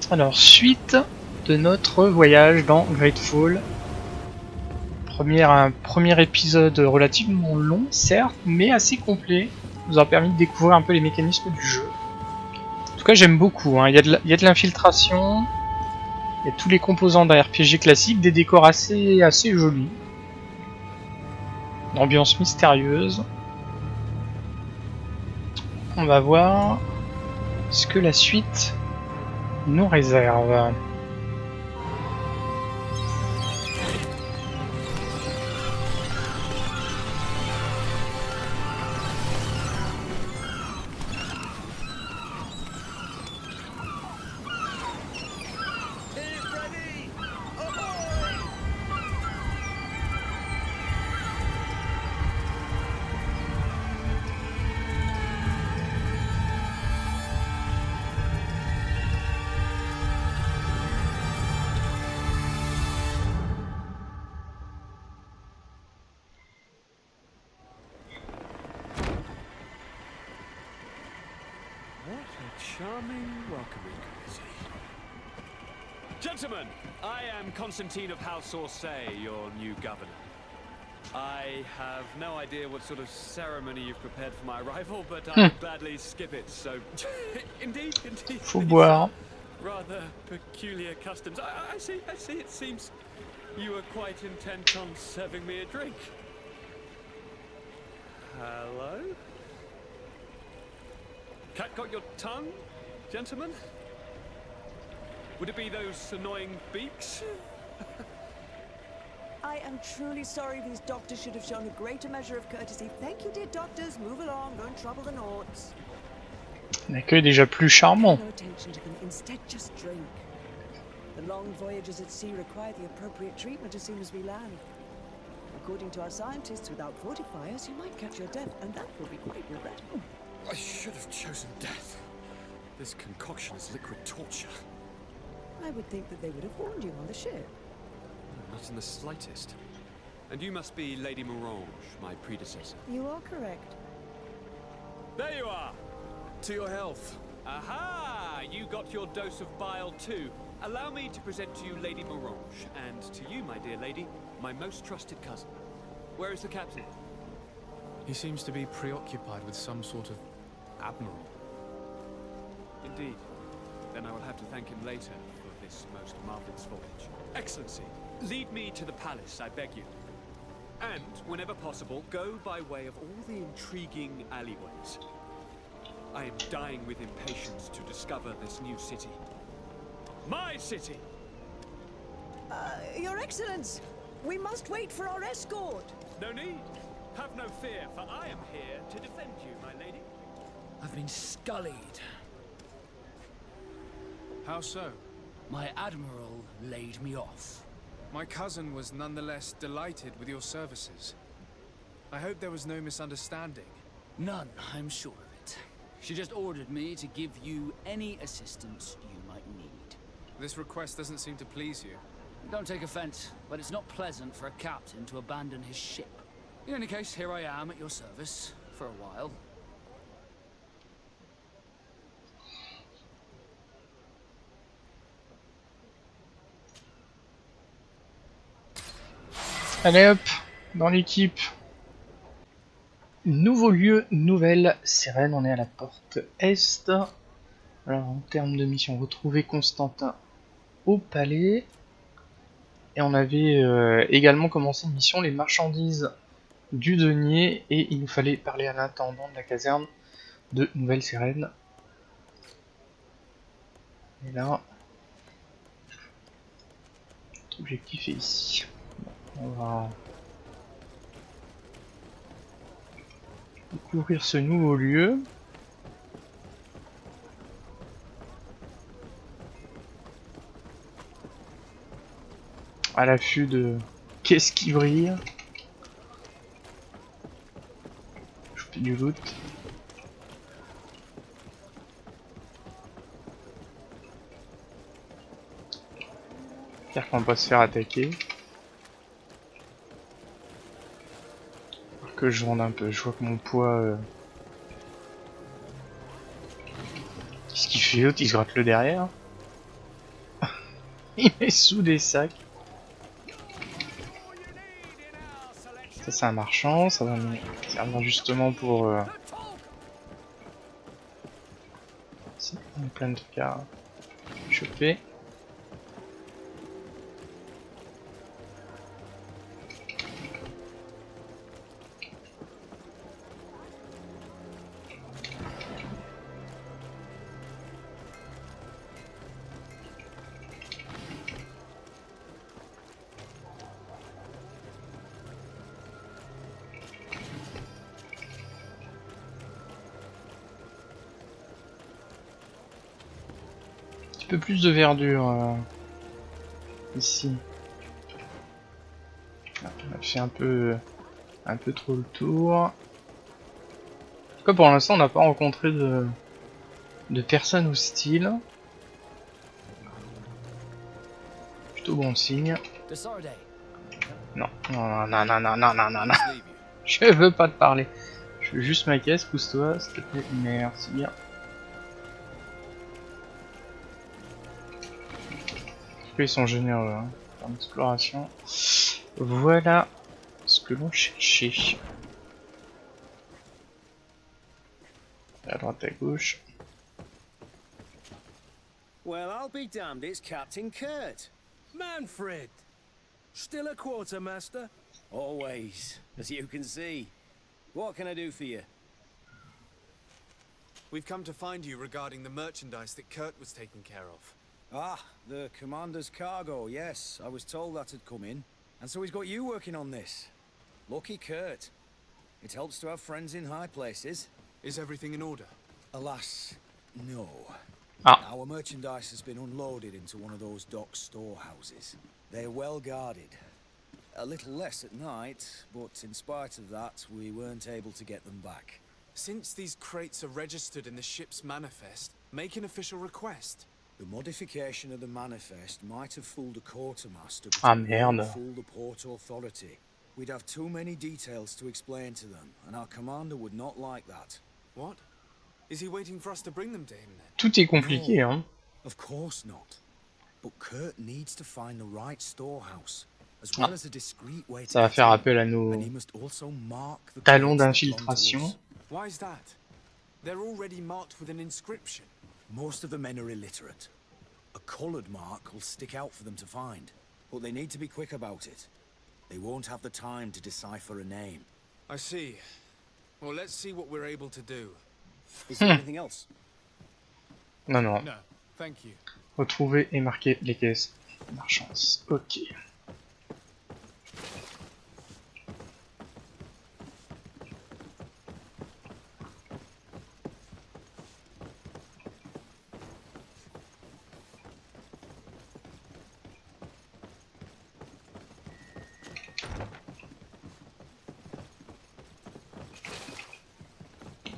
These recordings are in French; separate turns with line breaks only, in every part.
Alors, suite de notre voyage dans Greatfall. Un premier épisode relativement long, certes, mais assez complet. Nous a permis de découvrir un peu les mécanismes du jeu. En tout cas, j'aime beaucoup. Hein. Il y a de l'infiltration, il y a tous les composants d'un RPG classique, des décors assez jolis. Une ambiance mystérieuse. On va voir ce que la suite nous réserve.
Charming welcoming. Gentlemen, I am Constantine of House Orsay, your new governor. I have no idea what sort of ceremony you've prepared for my arrival, but I'll gladly skip it, so... indeed.
Faut boire.
Rather peculiar customs. I see, it seems you were quite intent on serving me a drink. Hello? Cat got your tongue, gentlemen? Would it be those annoying beaks?
I am truly sorry. These doctors should have shown a greater measure of courtesy. Thank you, dear doctors. Move along, don't trouble the Nords.
Un accueil déjà plus charmant.
No attention to them. Instead, just drink. The long voyages at sea require the appropriate treatment as soon as we land. According to our scientists, without fortifiers, you might catch your death, and that will be quite regrettable.
I should have chosen death. This concoction is liquid torture.
I would think that they would have warned you on the ship.
Not in the slightest. And you must be Lady Morange, my predecessor.
You are correct.
There you are! To your health. Aha! You got your dose of bile too. Allow me to present to you Lady Morange, and to you, my dear lady, my most trusted cousin. Where is the captain?
He seems to be preoccupied with some sort of admiral.
Indeed. Then I will have to thank him later for this most marvelous voyage. Excellency, lead me to the palace, I beg you. And, whenever possible, go by way of all the intriguing alleyways. I am dying with impatience to discover this new city. My city!
Your Excellence! We must wait for our escort!
No need. Have no fear, for I am here to defend you, my lady.
I've been scullied.
How so?
My admiral laid me off.
My cousin was nonetheless delighted with your services. I hope there was no misunderstanding.
None, I'm sure of it. She just ordered me to give you any assistance you might need.
This request doesn't seem to please you.
Don't take offense, but it's not pleasant for a captain to abandon his ship. In any case, here I am at your service, for a while.
Allez hop, dans l'équipe. Nouveau lieu, nouvelle sirène, on est à la porte Est. Alors en termes de mission, retrouver Constantin au palais. Et on avait également commencé une mission, les marchandises du denier. Et il nous fallait parler à l'intendant de la caserne de Nouvelle-Sirène. Et là, notre objectif est ici. On va découvrir ce nouveau lieu. À l'affût de qu'est-ce qui brille. Choper du loot. J'espère qu'on va pas se faire attaquer. Que je vende un peu, je vois que mon poids... Qu'est-ce qu'il fait l'autre? Il se gratte le derrière. Il met sous des sacs. Ça c'est un marchand, ça va nous servir justement pour... Si, on a plein de trucs à choper. Un peu plus de verdure ici. On a fait un peu trop le tour. En tout cas, pour l'instant, on n'a pas rencontré de personnes hostiles. Plutôt bon signe. Non, non, non, non, non, non, non, non, non. Je veux pas te parler. Je veux juste ma caisse, pousse-toi, s'il te plaît. Merci bien. Ils sont généreux hein, en exploration. Voilà ce que l'on cherchait. À droite, à gauche.
Well, I'll be damned, it's Captain Kurt.
Manfred! Still a quartermaster?
Always, as you can see. What can I do for you?
We've come to find you regarding the merchandise that Kurt was taking care of.
Ah, the commander's cargo, yes. I was told that had come in. And so he's got you working on this. Lucky Kurt. It helps to have friends in high places.
Is everything in order?
Alas, no.
Ah.
Our merchandise has been unloaded into one of those dock storehouses. They're well guarded. A little less at night, but in spite of that, we weren't able to get them back.
Since these crates are registered in the ship's manifest, make an official request.
The modification of the manifest might have fooled a quartermaster, but
Ah
it won't
merde.
fool the Port Authority. We'd have too many details to explain to them, and our commander would not like that.
What? Is he waiting for us to bring them to him then?
Tout est compliqué hein.
Of course not. But Kurt needs to find the right storehouse, as well as a discreet way to
Ça va
get
faire
in.
appel à nos
And he must also mark the
talons
crates that belong to
d'infiltration.
us.
Why is that? They're already marked with an inscription.
Most of the men are illiterate. A coloured mark will stick out for them to find, but they need to be quick about it. They won't have the time to decipher a name.
I see. Well, let's see what we're able to do.
Is there anything else?
Non, non.
No, thank you.
Retrouver et marquer les caisses marchands. Ok.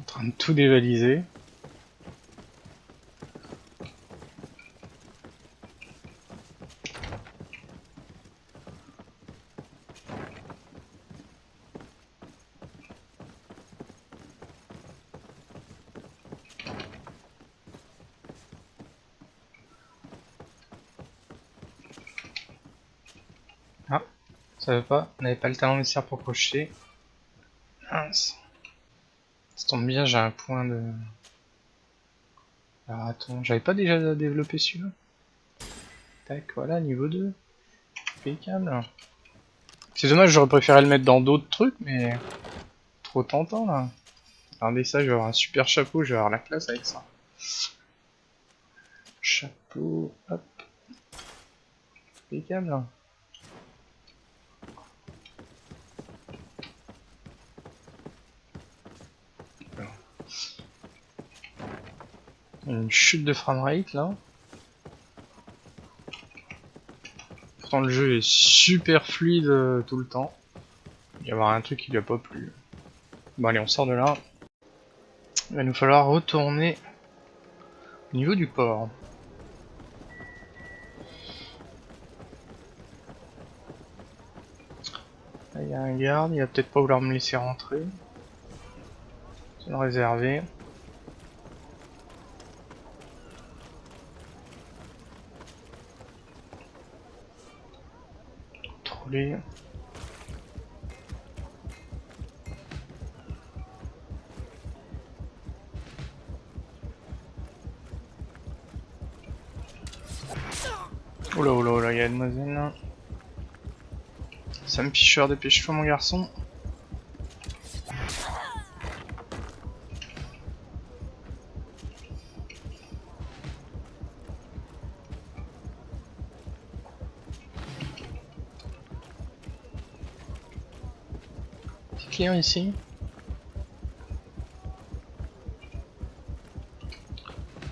En train de tout dévaliser. Ah, ça veut pas, on n'avait pas le talent nécessaire pour crocheter. Mince. Ça tombe bien, j'ai un point de... Alors attends, j'avais pas déjà développé celui-là. Tac, voilà, niveau 2. Impeccable. C'est dommage, j'aurais préféré le mettre dans d'autres trucs, mais... Trop tentant là. Regardez ça, je vais avoir un super chapeau, je vais avoir la classe avec ça. Chapeau, hop. Impeccable. Une chute de framerate là. Pourtant le jeu est super fluide tout le temps. Il va y avoir un truc qui lui a pas plu. Bon allez, on sort de là. Il va nous falloir retourner au niveau du port. Là il y a un garde, il va peut-être pas vouloir me laisser rentrer. C'est le réservé. contrôler. Oh là oh là oh là, il y a une mademoiselle. Sam Fisher, dépêche-toi mon garçon. Petit client ici.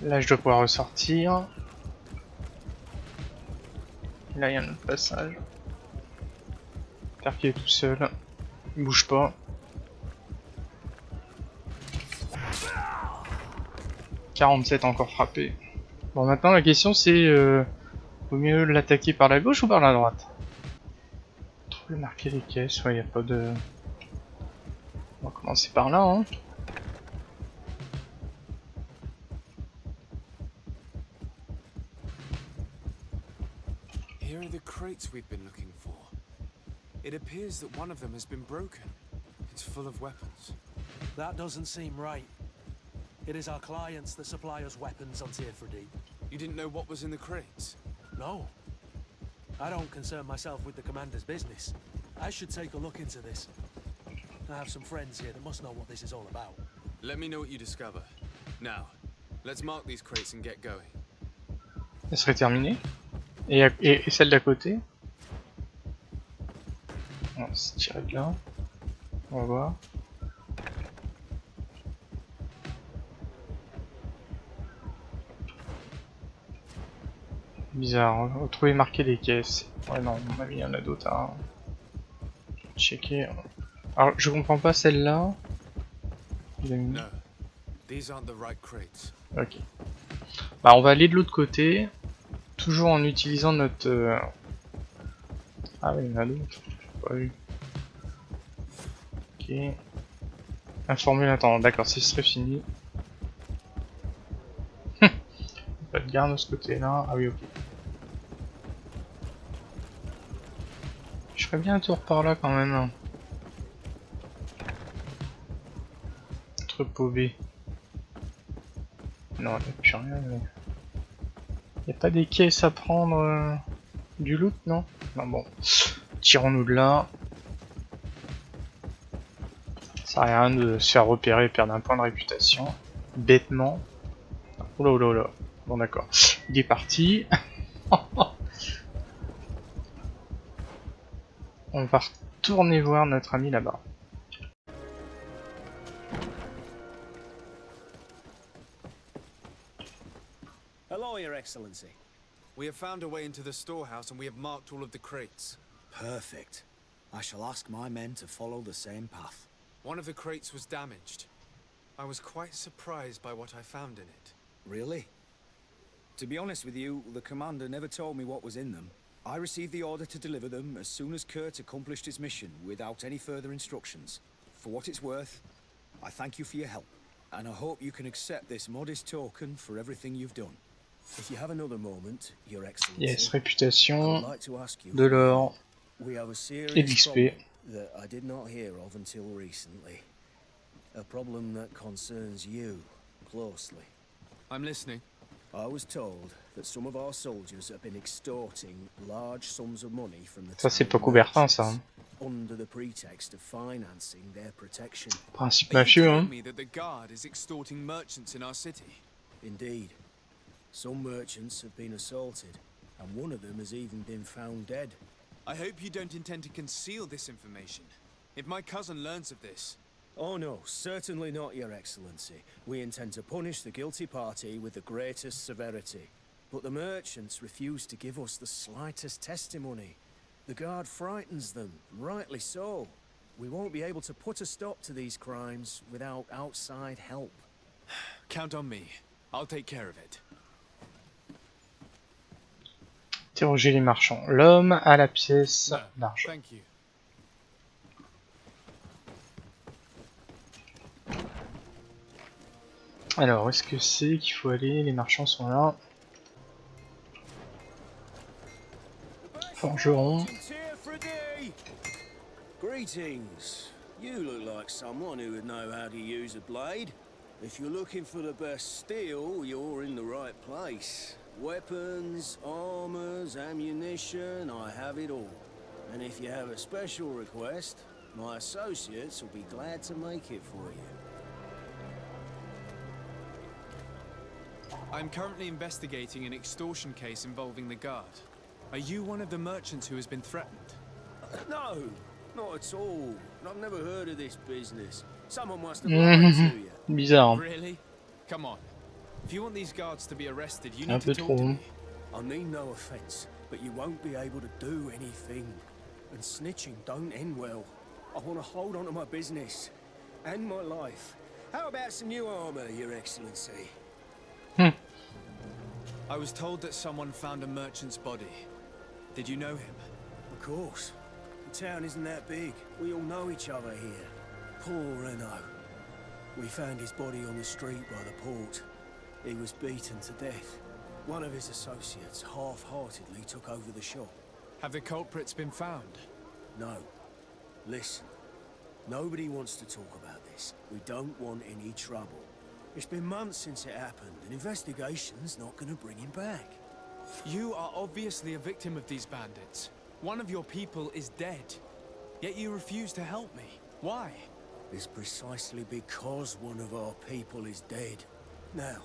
Là je dois pouvoir ressortir. Là il y a un autre passage. J'espère qu'il est tout seul. Il bouge pas. « 47 encore frappé. Bon maintenant la question c'est vaut mieux l'attaquer par la gauche ou par la droite? Trouver marquer les caisses, ouais y a pas de... On va commencer par là hein.
Here are the crates we've been looking for. It appears that one of them has been broken. It's full of weapons.
That doesn't seem right. It is our clients that supply us weapons on Tearford.
You didn't know what was in the crates?
No. I don't concern myself with the commander's business. I should take a look into this. I have some friends here that must know what this is all about.
Let me know what you discover. Now, let's mark these crates and get going.
Elle serait terminée. Et celle d'à côté. On va se tirer de là. On va voir. Bizarre, retrouver marquer les caisses. Ouais non, à mon avis il y en a d'autres à checker. Alors je comprends pas celle-là.
No, these aren't the right crates.
Ok. Bah on va aller de l'autre côté. Toujours en utilisant notre... Ah oui, il y en a d'autres. J'ai pas vu. Ok. Informer l'intendant. D'accord, ce serait fini. Pas de garde de ce côté-là. Ah oui, ok. Je ferais bien un tour par là quand même. Entrepôt B. Non, il n'y a plus rien. Mais... il n'y a pas des caisses à prendre du loot, non? Non, bon. Tirons-nous de là. Ça sert à rien de se faire repérer et perdre un point de réputation. Bêtement. Oula oula oula. Bon d'accord. Il est parti. On va retourner voir notre ami là-bas.
Hello, Your Excellency.
We have found a way into the storehouse and we have marked all of the crates.
Perfect. I shall ask my men to follow the same path.
One of the crates was damaged. I was quite surprised by what I found in it.
Really? To be honest with you, the commander never told me what was in them. I received the order to deliver them as soon as Kurt accomplished his mission, without any further instructions. For what it's worth, I thank you for your help, and I hope you can accept this modest token for everything you've done. If you have another moment, Your Excellency,
Yes,
I
réputation,
would like to ask you
de l'or
we have a
et de
serious
l'XP.
problem that I did not hear of until recently. A problem that concerns you closely.
I'm listening.
I was told that some of our soldiers have been extorting large sums of money from the
Ça c'est
town
pas Coubertin ça.
merchants under the pretext of financing their protection.
Principe
Are you
mafieux
telling
hein.
me that the guard is extorting merchants in our city?
Indeed, some merchants have been assaulted, and one of them has even been found dead.
I hope you don't intend to conceal this information. If my cousin learns of this...
Oh no, certainly not, Your Excellency. We intend to punish the guilty party with the greatest severity. But the merchants refuse to give us the slightest testimony. The guard frightens them, rightly so. We won't be able to put a stop to these crimes without outside help.
Count on me. I'll take care of it.
Interroger les marchands. L'homme à la pièce
No,
d'argent.
thank you.
Alors, où est-ce que c'est qu'il faut aller? Les marchands sont là. Forgeron.
Greetings. You look like someone who would know how to use a blade. If you're looking for the best steel, you're in the right place. Weapons, armors, ammunition, I have it all. And if you have a special request, my associates will be glad to make it for you.
I'm currently investigating an extortion case involving the guard. Are you one of the merchants who has been threatened?
No, not at all. I've never heard of this business. Someone must have lied to you.
Bizarre.
Really? Come on. If you want these guards to be arrested, you
Un
need to
peu
talk
trop.
to me.
I mean no offense, but you won't be able to do anything. And snitching don't end well. I want to hold on to my business. And my life. How about some new armor, Your Excellency?
I was told that someone found a merchant's body. Did you know him?
Of course. The town isn't that big. We all know each other here. Poor Renault. We found his body on the street by the port. He was beaten to death. One of his associates half-heartedly took over the shop.
Have the culprits been found?
No. Listen. Nobody wants to talk about this. We don't want any trouble. It's been months since it happened. An investigation's not gonna bring him back.
You are obviously a victim of these bandits. One of your people is dead. Yet you refuse to help me. Why?
It's precisely because one of our people is dead. Now,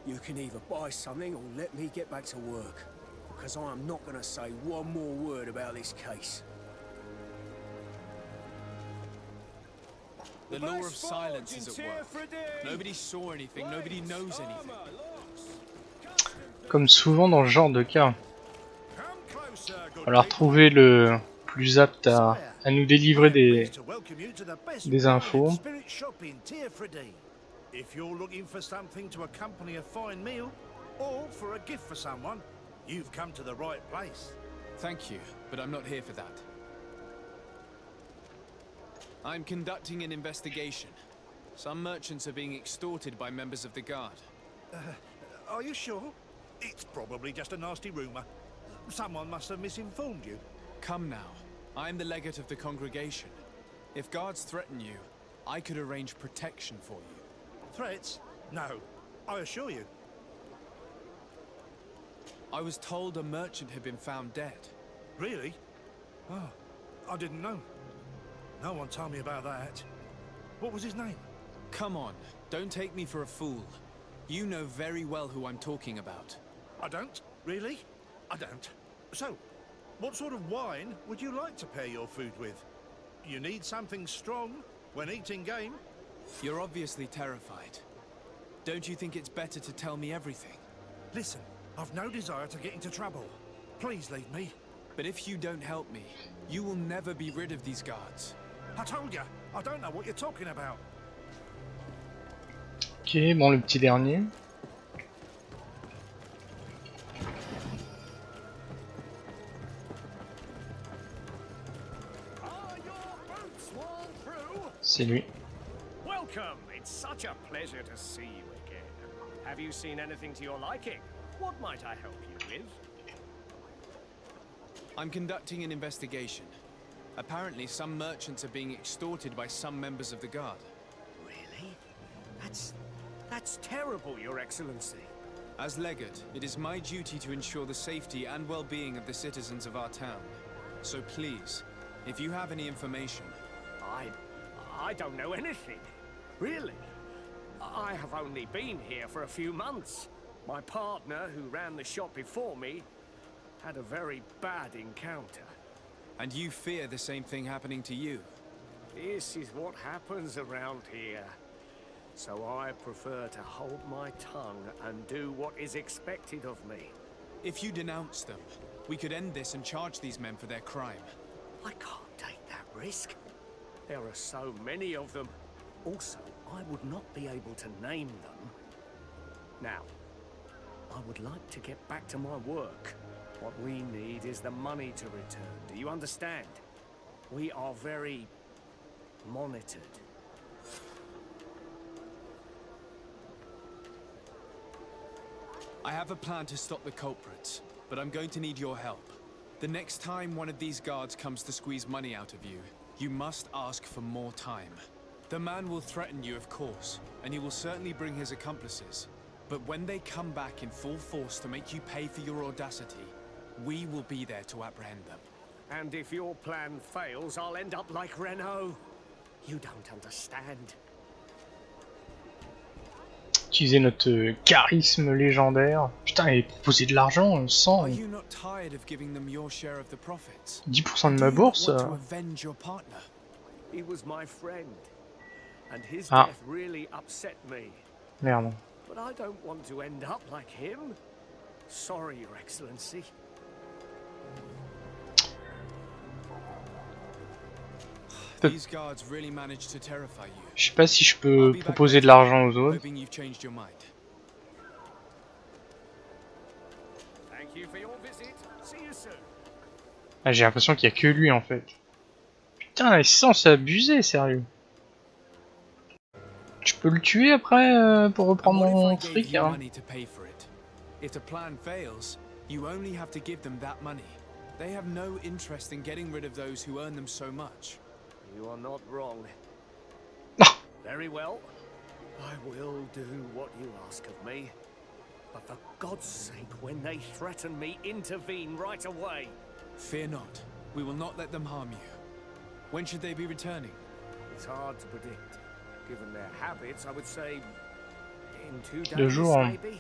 you can either buy something or let me get back to work. Because I am not gonna say one more word about this case.
The law of silence is at work. Nobody saw anything, nobody knows anything.
Comme souvent dans ce genre de cas. On va retrouver le plus apte à nous délivrer des infos.
If you're looking for something to accompany a fine meal, or for a gift for someone, you've come to the right place.
Thank you, but I'm not here for that. I'm conducting an investigation. Some merchants are being extorted by members of the guard.
Are you sure? It's probably just a nasty rumor. Someone must have misinformed you.
Come now. I'm the legate of the congregation. If guards threaten you, I could arrange protection for you.
Threats? No, I assure you.
I was told a merchant had been found dead.
Really? Oh, I didn't know. No one told me about that. What was his name?
Come on, don't take me for a fool. You know very well who I'm talking about.
I don't? Really? I don't. So, what sort of wine would you like to pair your food with? You need something strong when eating game?
You're obviously terrified. Don't you think it's better to tell me everything?
Listen, I've no desire to get into trouble. Please leave me.
But if you don't help me, you will never be rid of these guards.
I told you, I don't know what you're talking about.
Ok, bon, le petit dernier. C'est lui.
Welcome! It's such a pleasure to see you again. Have you seen anything to your liking? What might I help you with?
I'm conducting an investigation. Apparently, some merchants are being extorted by some members of the guard.
Really? That's terrible, Your Excellency.
As legate, it is my duty to ensure the safety and well-being of the citizens of our town. So please, if you have any information...
I don't know anything. Really? I have only been here for a few months. My partner, who ran the shop before me, had a very bad encounter.
And you fear the same thing happening to you?
This is what happens around here. So I prefer to hold my tongue and do what is expected of me.
If you denounce them, we could end this and charge these men for their crime.
I can't take that risk. There are so many of them. Also, I would not be able to name them. Now, I would like to get back to my work. What we need is the money to return. Do you understand? We are very monitored.
I have a plan to stop the culprits, but I'm going to need your help. The next time one of these guards comes to squeeze money out of you, You must ask for more time. The man will threaten you, of course, and he will certainly bring his accomplices. But when they come back in full force to make you pay for your audacity, we will be there to apprehend them.
And if your plan fails, I'll end up like Renault. You don't understand.
Utiliser notre charisme légendaire. Putain, et proposer de l'argent sans
Are you not tired of giving them your share of the profits?
10% de
Do
ma
you not
bourse.
want to avenge your partner?
He was my friend, and his
Ah.
death really upset me.
Merde.
But I don't want to end up like him. Sorry, Your Excellency.
These guards really managed to terrify you.
Je sais pas si je peux proposer de l'argent aux autres.
Hoping you've changed your mind.
Thank you for your visit. See you soon.
Ah, j'ai l'impression qu'il y a que lui en fait. Putain, les 100 c'est abusé, sérieux. Je peux le tuer après pour reprendre
And what
mon
if I gave
fric
you
hein.
money to pay for it? If the plan fails, you only have to give them that money. They have no interest in getting rid of those who earn them so much.
You are not wrong.
Ah.
Very well. I will do what you ask of me. But for God's sake, when they threaten me, intervene right away.
Fear not. We will not let them harm you. When should they be returning?
It's hard to predict. Given their habits, I would say in 2 days,
2 jours.
maybe.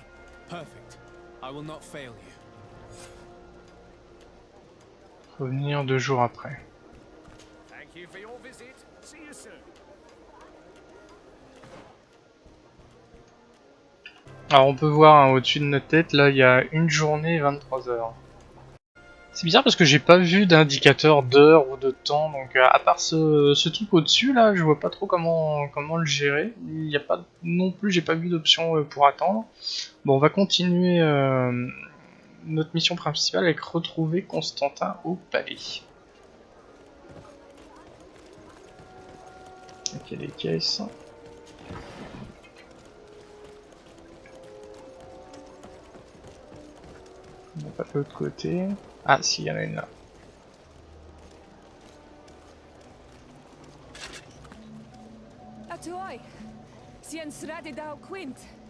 Perfect. I will not fail you.
Revenir 2 jours après.
Thank you for your visit. See you soon.
Alors on peut voir hein, au-dessus de notre tête, là il y a 1 journée et 23 heures. C'est bizarre parce que j'ai pas vu d'indicateur d'heure ou de temps, donc à part ce truc au-dessus là, je vois pas trop comment le gérer. Il y a pas non plus, j'ai pas vu d'option pour attendre. Bon, on va continuer notre mission principale avec retrouver Constantin au palais. Ok, les caisses. On n'a pas de l'autre côté. Ah si, il y en a une là.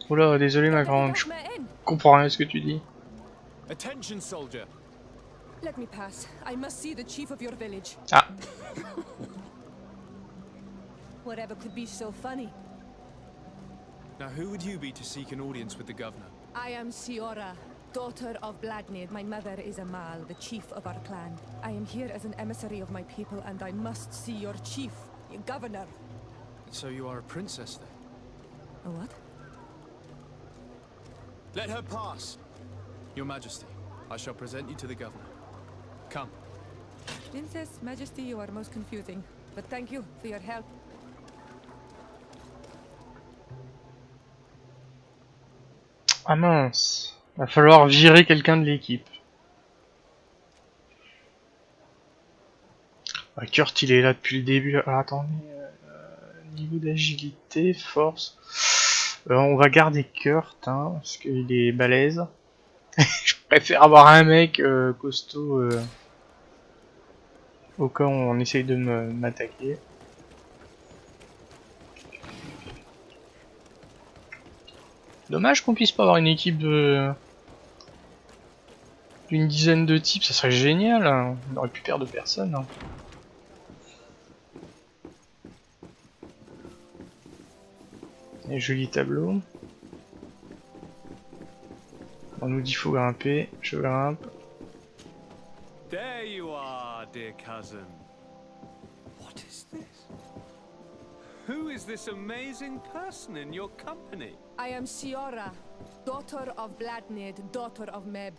Oula, désolé ma grande, je comprends rien à ce que tu dis.
Attention, soldier.
Let me pass. I must see the chief of your village.
Ah,
Whatever could be so funny.
Now who would you be to seek an audience with the governor?
I am Siora, daughter of Bladnid. My mother is Amal, the chief of our clan. I am here as an emissary of my people, and I must see your chief, your governor.
So you are a princess then?
A what?
Let her pass! Your Majesty, I shall present you to the governor. Come.
Princess, Majesty, you are most confusing. But thank you for your help.
ah mince. Va falloir virer quelqu'un de l'équipe. Ah, Kurt il est là depuis le début. Alors attendez. Niveau d'agilité, force. On va garder Kurt hein, parce qu'il est balèze. Je préfère avoir un mec costaud au cas où on essaye de m'attaquer. Dommage qu'on puisse pas avoir une équipe d'une dizaine de types, ça serait génial. Hein. On aurait pu perdre personne. Hein. Et joli tableau. On nous dit faut grimper, je grimpe.
There you are, dear cousin. What is this? Who is this amazing person in your company?
I am Siora, daughter of Bladnid, daughter of Meb.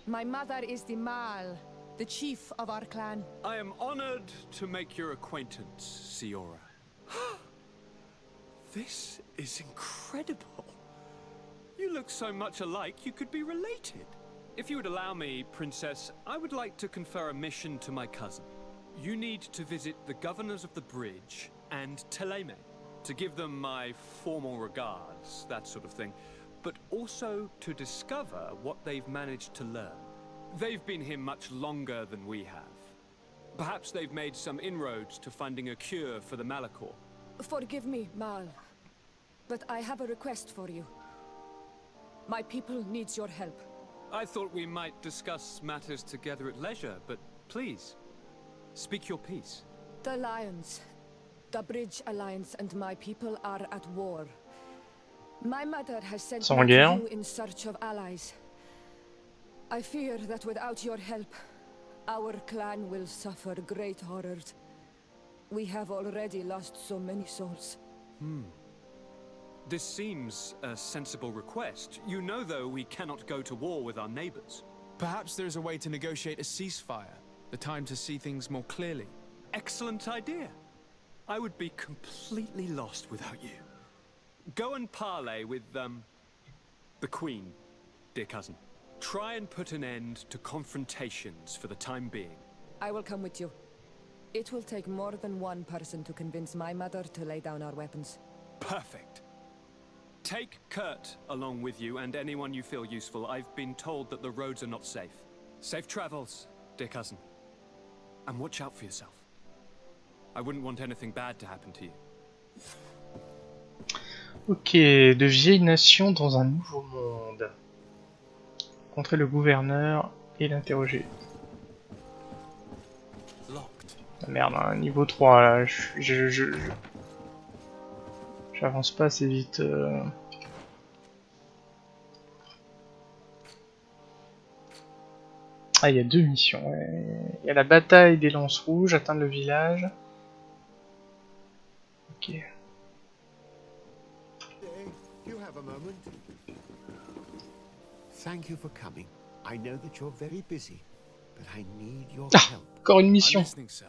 My mother is the Mal, the chief of our clan.
I am honored to make your acquaintance, Siora. This is incredible. You look so much alike you could be related. If you would allow me, Princess, I would like to confer a mission to my cousin. You need to visit the governors of the bridge and Teleme to give them my formal regards, that sort of thing, but also to discover what they've managed to learn. They've been here much longer than we have. Perhaps they've made some inroads to finding a cure for the Malachor.
Forgive me, Mal, but I have a request for you. My people needs your help.
I thought we might discuss matters together at leisure, but please, speak your piece.
The Lions, the Bridge Alliance and my people are at war. My mother has sent me to you in search of allies. I fear that without your help, our clan will suffer great horrors. We have already lost so many souls.
This seems a sensible request. You know, though, we cannot go to war with our neighbors.
Perhaps there's a way to negotiate a ceasefire. The time to see things more clearly.
Excellent idea. I would be completely lost without you. Go and parley with, the Queen, dear cousin. Try and put an end to confrontations for the time being.
I will come with you. It will take more than one person to convince my mother to lay down our weapons.
Perfect. Take Kurt along with you and anyone you feel useful. I've been told that the roads are not safe. Safe travels, dear cousin. And watch out for yourself. I wouldn't want anything bad to happen to you.
Ok, de vieilles nations dans un nouveau monde. Rencontrer le gouverneur et l'interroger. Ah merde, hein, niveau 3 là, j'avance pas assez vite. Ah, il y a deux missions. Ouais. Il y a la bataille des lances rouges, atteindre le village. Ok.
You have a moment? Thank you for coming. I know that you're very busy, but I need your help.
Encore une mission.
I'm listening, sir.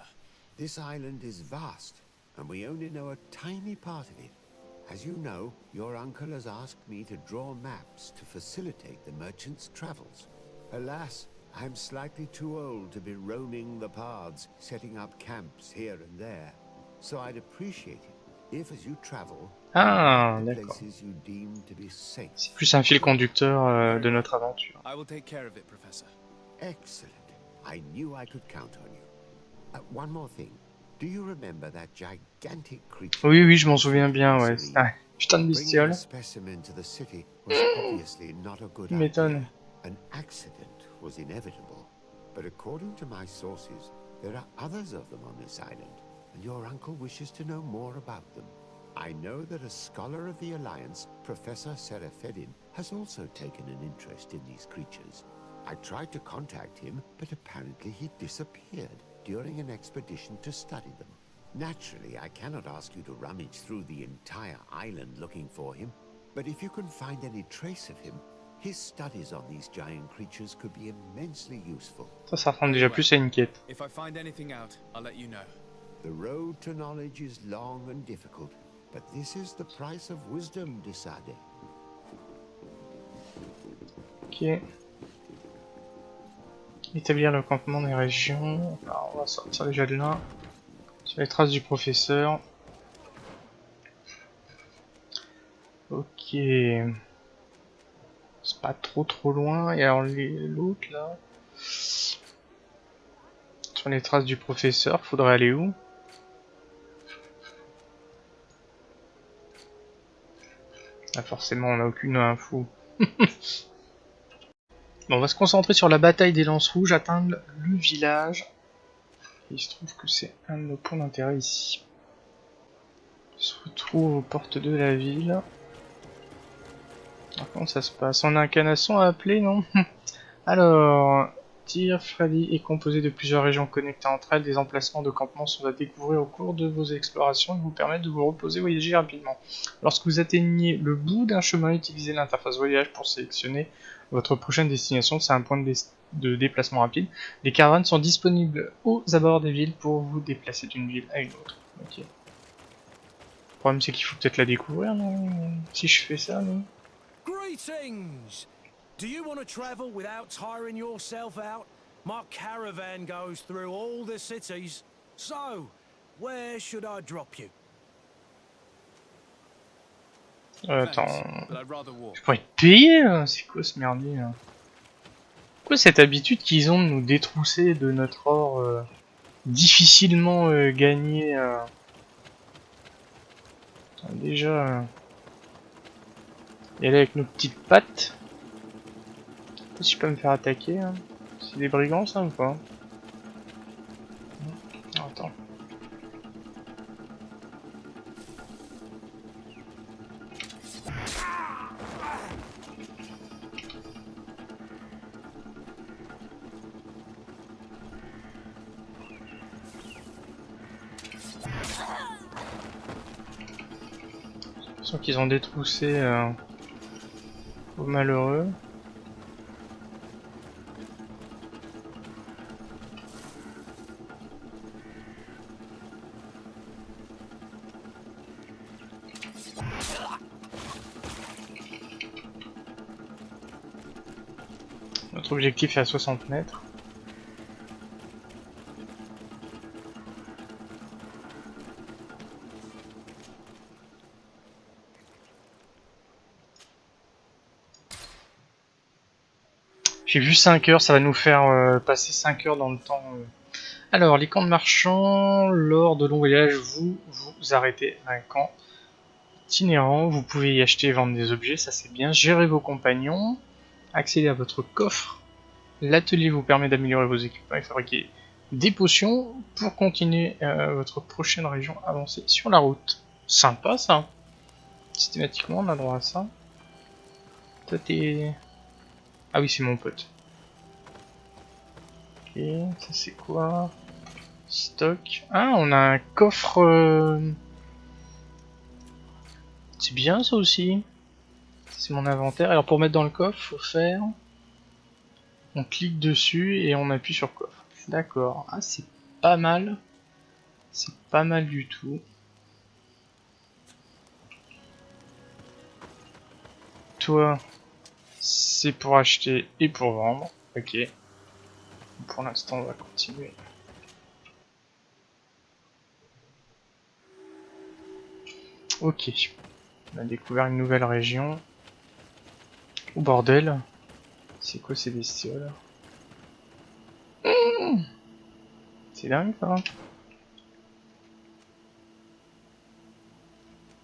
This island is vast, and we only know a tiny part of it. As you know, your uncle has asked me to draw maps to facilitate the merchant's travels. Alas, I'm slightly too old to be roaming the paths, setting up camps here and there. So I'd appreciate it if, as you travel, places you deem to be safe.
C'est plus un fil conducteur de notre aventure.
I will take care of it, Professor.
Excellent. I knew I could count on you. One more thing. Do you remember that gigantic creature?
Oui, oui, je m'en souviens bien, ouais. Ah, putain de bestiole. Tu m'étonnes.
An accident was inevitable, but according to my sources, there are others of them on this island, and your uncle wishes to know more about them. I know that a scholar of the Alliance, Professor Serafedin, has also taken an interest in these creatures. I tried to contact him, but apparently he disappeared during an expedition to study them. Naturally, I cannot ask you to rummage through the entire island looking for him, but if you can find any trace of him, his studies on these giant creatures could be immensely useful.
Ça ressemble déjà plus à une quête.
If I find anything out, I'll let you know.
The road to knowledge is long and difficult, but this is the price of wisdom, Desade.
Ok. Établir le campement des régions. Alors, on va sortir déjà de là. Sur les traces du professeur. Ok. C'est pas trop loin. Et alors l'autre là. Sur les traces du professeur, faudrait aller où? Ah, forcément, on n'a aucune info. Bon, on va se concentrer sur la bataille des lances rouges, atteindre le village. Et il se trouve que c'est un de nos points d'intérêt ici. On se retrouve aux portes de la ville. Alors, comment ça se passe? On a un canasson à appeler, non? Alors, Tyr Freddy est composé de plusieurs régions connectées entre elles. Des emplacements de campement sont à découvrir au cours de vos explorations et vous permettent de vous reposer et voyager rapidement. Lorsque vous atteignez le bout d'un chemin, utilisez l'interface voyage pour sélectionner votre prochaine destination. C'est un point de déplacement rapide. Les caravanes sont disponibles aux abords des villes pour vous déplacer d'une ville à une autre. Ok. Le problème c'est qu'il faut peut-être la découvrir, non? Si je fais ça, non?
Greetings! Do you want to travel without tiring yourself out? My caravan goes through all the cities. So, where should I drop you?
Attends. Je pourrais être payé là? C'est quoi ce merdier là? Pourquoi cette habitude qu'ils ont de nous détrousser de notre or difficilement gagner. Déjà, y aller avec nos petites pattes. Je sais pas si je peux me faire attaquer. Hein. C'est des brigands ça ou pas? Attends. J'ai l'impression qu'ils ont détroussé aux malheureux. Notre objectif est à 60 mètres. J'ai vu 5 heures, ça va nous faire passer 5 heures dans le temps. Alors, les camps de marchands, lors de longs voyages, vous arrêtez à un camp itinérant. Vous pouvez y acheter et vendre des objets, ça c'est bien. Gérez vos compagnons, accédez à votre coffre. L'atelier vous permet d'améliorer vos équipements et fabriquer des potions pour continuer votre prochaine région avancée sur la route. Sympa ça. Systématiquement, on a droit à ça. Toi t'es... Ah oui, c'est mon pote. Ok, ça c'est quoi? Stock. Ah, on a un coffre... C'est bien ça aussi. C'est mon inventaire. Alors pour mettre dans le coffre, faut faire... On clique dessus et on appuie sur coffre. D'accord. Ah, c'est pas mal. C'est pas mal du tout. Toi, c'est pour acheter et pour vendre. Ok. Pour l'instant, on va continuer. Ok. On a découvert une nouvelle région. Oh bordel. C'est quoi ces bestioles? C'est dingue ça.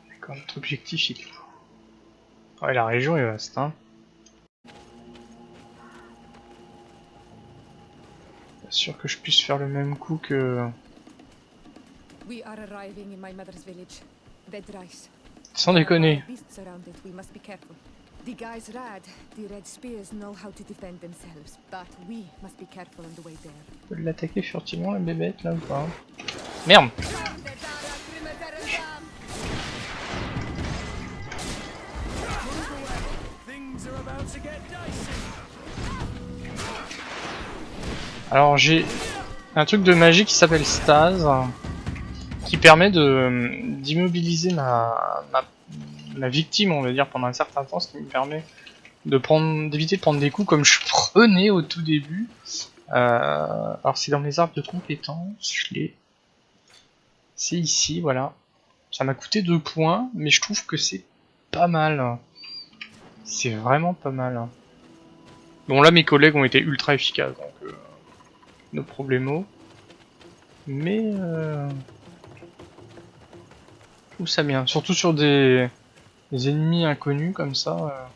D'accord, notre objectif il est où? Ouais, la région est vaste, hein. Bien sûr que je puisse faire le même coup que... Sans déconner.
The guys rad, the red spears know how to defend themselves, but we must be careful on the way there.
On peut l'attaquer furtivement la bébête là ou pas? Merde! Alors j'ai un truc de magie qui s'appelle Stase, qui permet de d'immobiliser ma victime, on va dire, pendant un certain temps, ce qui me permet d'éviter de prendre des coups comme je prenais au tout début. Alors c'est dans les arbres de compétences, je l'ai. C'est ici, voilà. Ça m'a coûté 2 points, mais je trouve que c'est pas mal. C'est vraiment pas mal. Bon là mes collègues ont été ultra efficaces, donc no problemo. Mais je trouve ça bien, surtout sur des ennemis inconnus comme ça.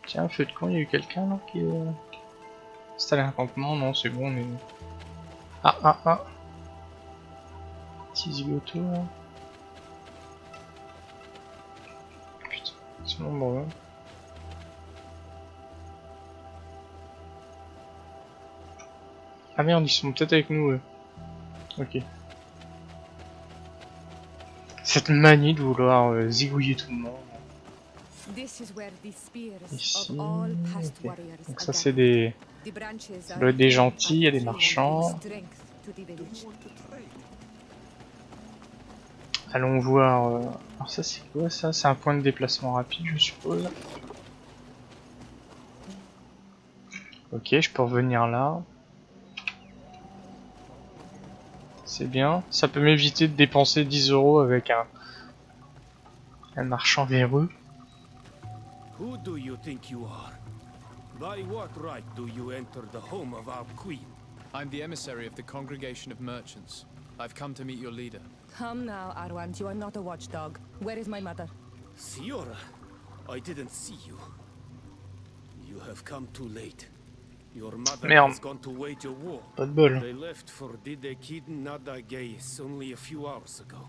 Tiens, feu de camp, il y a eu quelqu'un là qui installé un campement, non c'est bon mais... Ah petit zigoto là. Putain, c'est nombreux. Ah merde, ils sont peut-être avec nous eux. Ok. Cette manie de vouloir zigouiller tout le monde. Ici, okay. Donc ça c'est des... Ça doit être des gentils, il y a des marchands. Allons voir... Alors ça c'est quoi ça? C'est un point de déplacement rapide je suppose. Ok, je peux revenir là. C'est bien. Ça peut m'éviter de dépenser 10 € avec un marchand véreux.
Who do you think you are? By what right do you enter the home of our queen?
I'm the emissary of the Congregation of Merchants. I've come to meet your leader.
Come now, Arwand, you are not a watchdog. Where is my mother?
Siora, I didn't see you. You have come too late. Your mother
Merde.
has gone to wage a war.
Pas de bol.
They left for Didekid Nadagais only a few hours ago.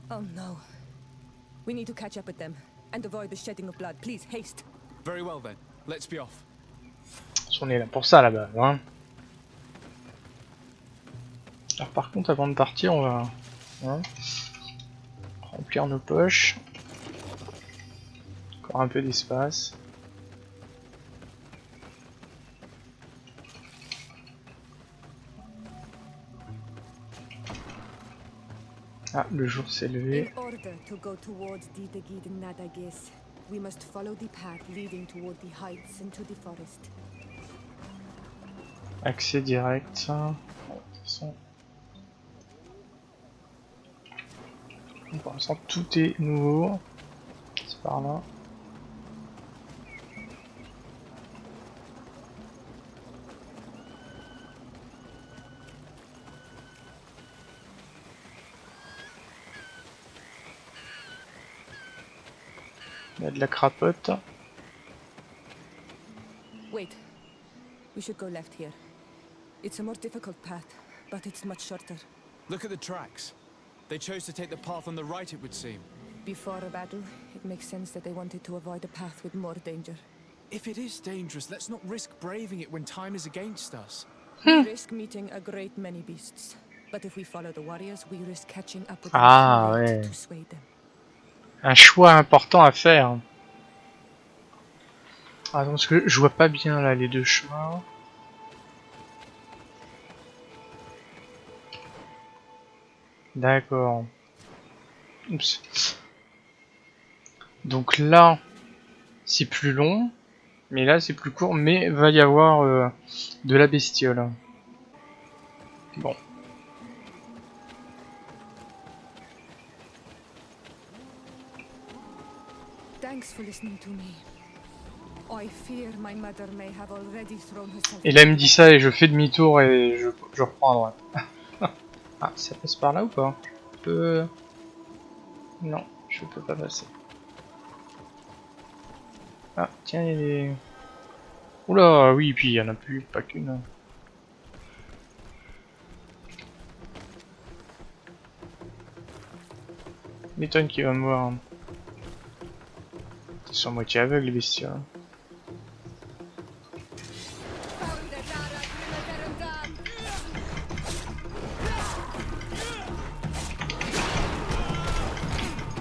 Oh no. We need to catch up with them and avoid the shedding of blood. Please, haste.
Very well then. Let's be off.
On est là pour ça là-bas, hein. Alors par contre, avant de partir, on va remplir nos poches. Encore un peu d'espace. Ah, le jour s'est levé.
In order to go towards Didegid Nadagis, we must follow the path leading toward the heights into the forest.
Accès direct. Bon, de toute façon. Pour l'instant, tout est nouveau. C'est par là. Il y a de la crapote.
Wait. We should go left here. It's a more difficult path, but it's much shorter.
Look at the tracks. They chose to take the path on the right, it would seem.
Before a battle, it makes sense that they wanted to avoid a path with more danger.
If it is dangerous, let's not risk braving it when time is against us.
We risk meeting a great many beasts. But if we follow the warriors, we risk catching up with them
Ah,
too late
ouais.
to sway them.
Un choix important à faire. Ah, parce que je vois pas bien là les deux chemins. D'accord. Oups. Donc là, c'est plus long, mais là c'est plus court, mais va y avoir de la bestiole. Bon.
Thanks for listening to me. I fear my mother may have already thrown herself.
Et là il me dit ça et je fais demi-tour et je reprends à droite. Ah, ça passe par là ou pas? Je peux... Non, je peux pas passer. Ah, tiens, il y a des... Oula, oui, puis il y en a plus, pas qu'une. M'étonne qu'il va me voir. Ils sont à moitié aveugles, les bestioles.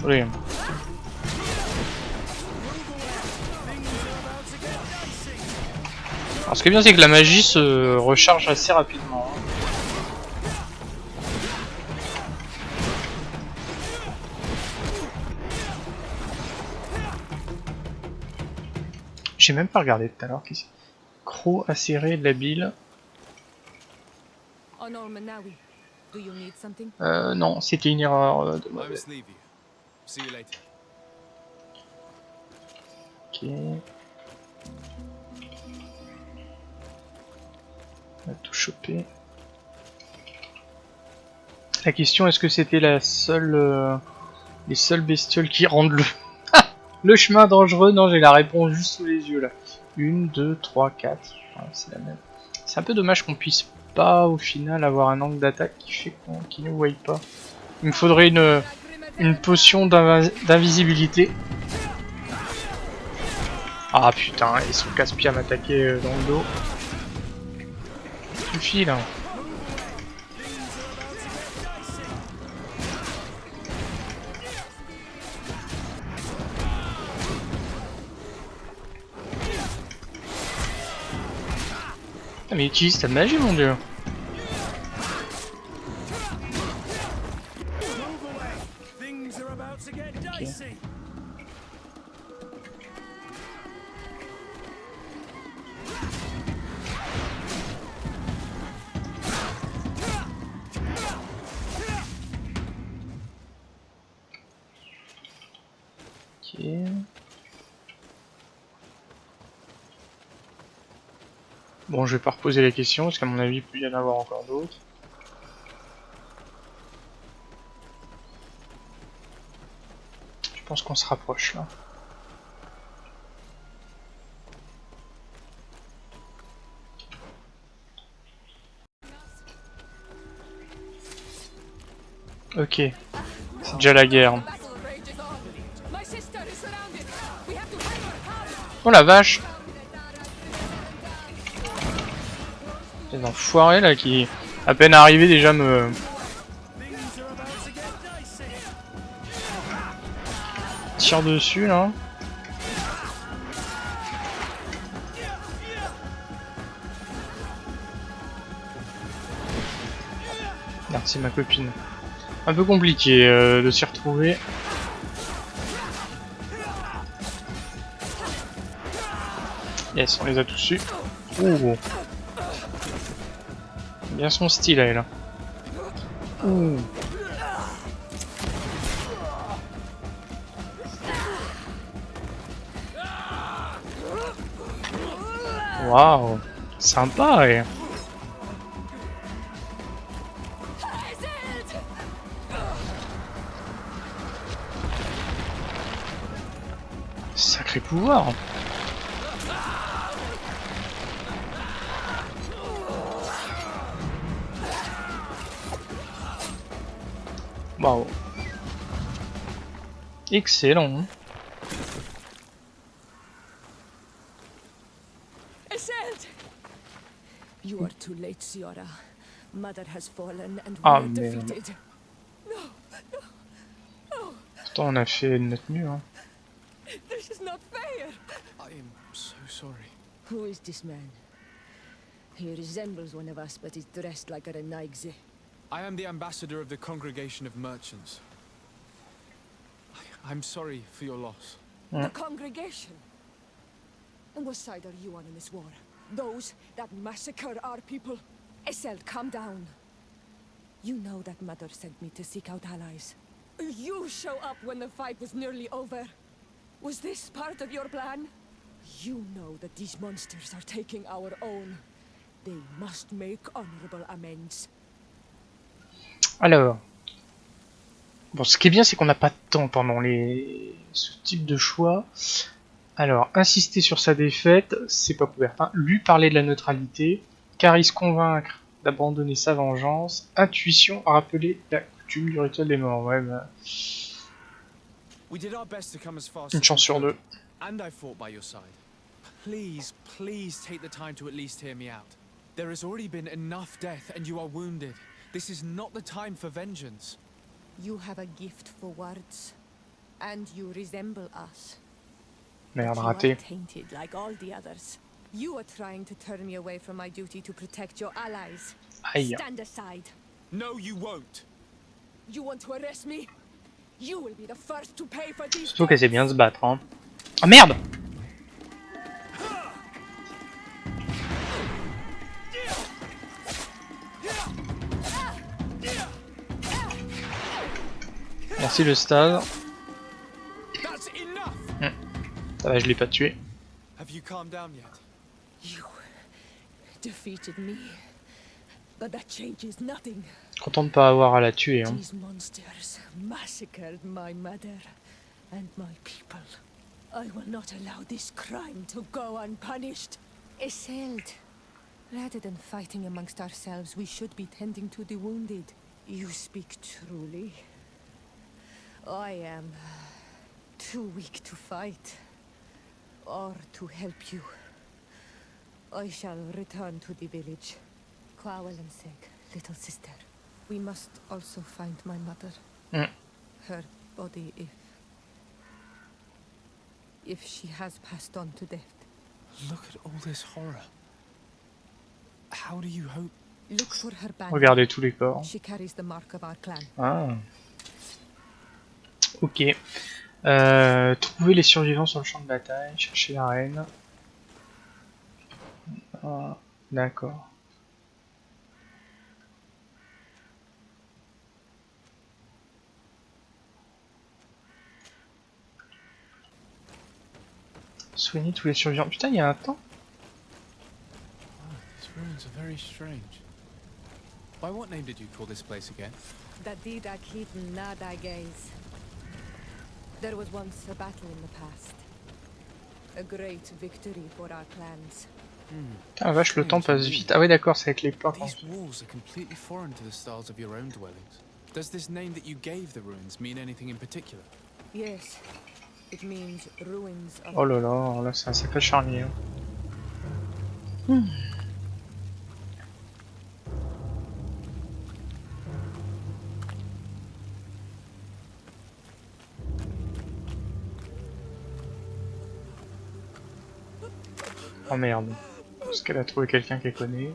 Oui. Alors ce qui est bien c'est que la magie se recharge assez rapidement. J'ai même pas regardé tout à l'heure. Croc acéré de la bile. Non, c'était une erreur de moi. Ok. On a tout chopé. La question, est-ce que c'était la seule, les seules bestioles qui rendent le chemin dangereux? Non, j'ai la réponse juste sous les yeux là. 1, 2, 3, 4. Voilà, c'est la même. C'est un peu dommage qu'on puisse pas au final avoir un angle d'attaque qui fait qu'il ne voie pas. Il me faudrait une potion d'invisibilité. Ah putain, ils sont casse-pieds à m'attaquer dans le dos. Suffit là. Ah mais utilise ta magie mon dieu. Okay. Bon, je vais pas reposer les questions, parce qu'à mon avis, il peut y en avoir encore d'autres. Je pense qu'on se rapproche là. Ok, c'est déjà la guerre. Oh la vache! Les enfoirés là qui, à peine arrivés, déjà me... tirent dessus là. Merci ma copine. Un peu compliqué de s'y retrouver. Yes, on les a tous eus. Ouh. Bien son style elle. Ouh. Waouh. Sympa ouais. Sacré pouvoir. Waouh. Excellent.
Isolde! You are too late, Ciora. Mother has fallen and we
Ah
are
merde.
defeated. No, no, no.
Pourtant on a fait de notre mieux hein.
This is not fair.
I am so sorry.
Who is this man? He resembles one of us, but is dressed like a Renaigze.
I am the ambassador of the Congregation of Merchants. I'm sorry for your loss.
The congregation? And what side are you on in this war? Those that massacre our people? Isolde, calm down. You know that Mother sent me to seek out allies. You show up when the fight was nearly over. Was this part of your plan? You know that these monsters are taking our own. They must make honorable amends.
Alors. Bon, ce qui est bien, c'est qu'on n'a pas de temps pendant ce type de choix. Alors, insister sur sa défaite, c'est pas couvert. Hein. Lui parler de la neutralité. Caris convaincre d'abandonner sa vengeance. Intuition, rappeler la coutume du rituel des morts. Ouais, bah... Une chance sur deux.
And I fought by your side. Please, please take the time to at least hear me out. There has already been enough death and you are wounded. This is not the time for vengeance.
You have a gift for words, and you resemble us.
Merde,
You
raté.
are tainted like all the others. You are trying to turn me away from my duty to protect your allies.
Aïe.
Stand aside.
No, you won't.
You want to arrest me? You will be the first to pay for these.
Surtout qu'elle sait bien se battre. Hein. Ah merde! Merci le stade. Ça va, je l'ai pas tué.
Have you calmed down yet?
You defeated me, but that changes nothing.
Content de pas avoir à la tuer. Hein.
These monsters massacred my mother and my people. I will not allow this crime to go unpunished. Isolde, rather than fighting amongst ourselves, we should be tending to the wounded. You speak truly. I am too weak to fight or to help you. I shall return to the village. Quawalanseg, little sister. We must also find my mother. Her body, if she has passed on to death.
Look at all this horror. How do you hope?
Look for her band.
Regardez tous les corps.
She carries the mark of our clan.
Ah. Ok. Trouver les survivants sur le champ de bataille. Chercher la reine. Ah, d'accord. Soigner tous les survivants. Putain, il y a un temps.
Very strange. By what name did you call this place again?
Dadidak Heaton Nada Gaze. There was once a battle in the past. A great victory for our clans.
Putain, vache, le temps passe vite. Ah ouais, d'accord, c'est avec les portes.
These walls are completely foreign to the styles of your own dwellings. Does this name that you gave the ruins mean anything in particular?
Yes, it means ruins of...
Oh là là, là c'est un sacré charnier. Oh merde. Est-ce qu'elle a trouvé quelqu'un qu'elle connaît?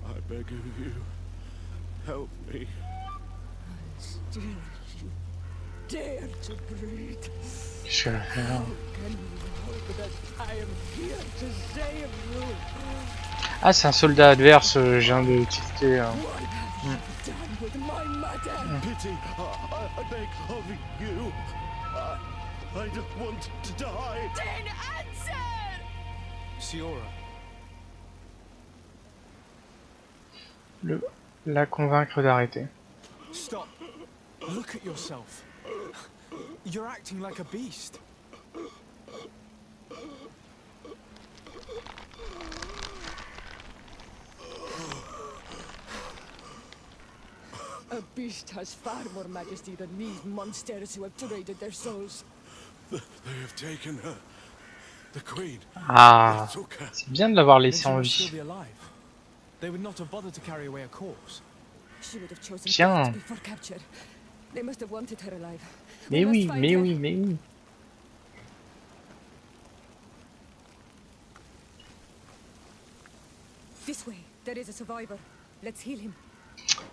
I beg of you, help me.
Still, you dare to breathe.
Qu'est-ce qu'elle a fait là?
How can you hope that I am here to save you?
Ah, c'est un soldat adverse, je viens de tilter.
What have you done with my mother?
Pity, I beg of you. I don't want to die.
Then answer!
Siora.
La convaincre d'arrêter.
Stop. Look at yourself. You're acting like a beast.
A beast has far more majesty than these monsters who have traded their souls.
They have taken her. The queen.
Ah,
They took her.
c'est bien de l'avoir
Then
laissé
she
en
would still
vie.
be alive. They would not have bothered to carry away a corpse.
She would have chosen
Tiens.
death before capture. They must have wanted her alive.
Mais
We
oui,
must find
mais
her.
oui, mais oui.
This way, there is a survivor. Let's heal him.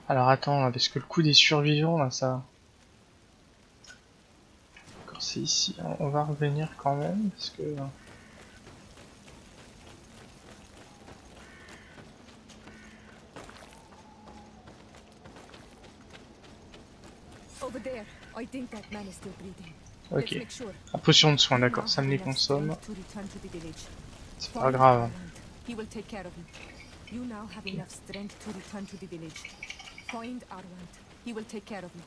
Alors attends, là, parce que le coup des survivants, là, ça... D'accord, c'est ici. On va revenir quand même, parce que...
Over there, I think that man is still breathing. Let's
Ok.
make sure.
La potion de soin,
You
d'accord,
now
ça me
have
les
enough
consomme.
strength to return to the village.
C'est pas
Find
grave.
Arland. He will take care of you. You now have enough strength to return to the village. Find Arland. He will take care of you.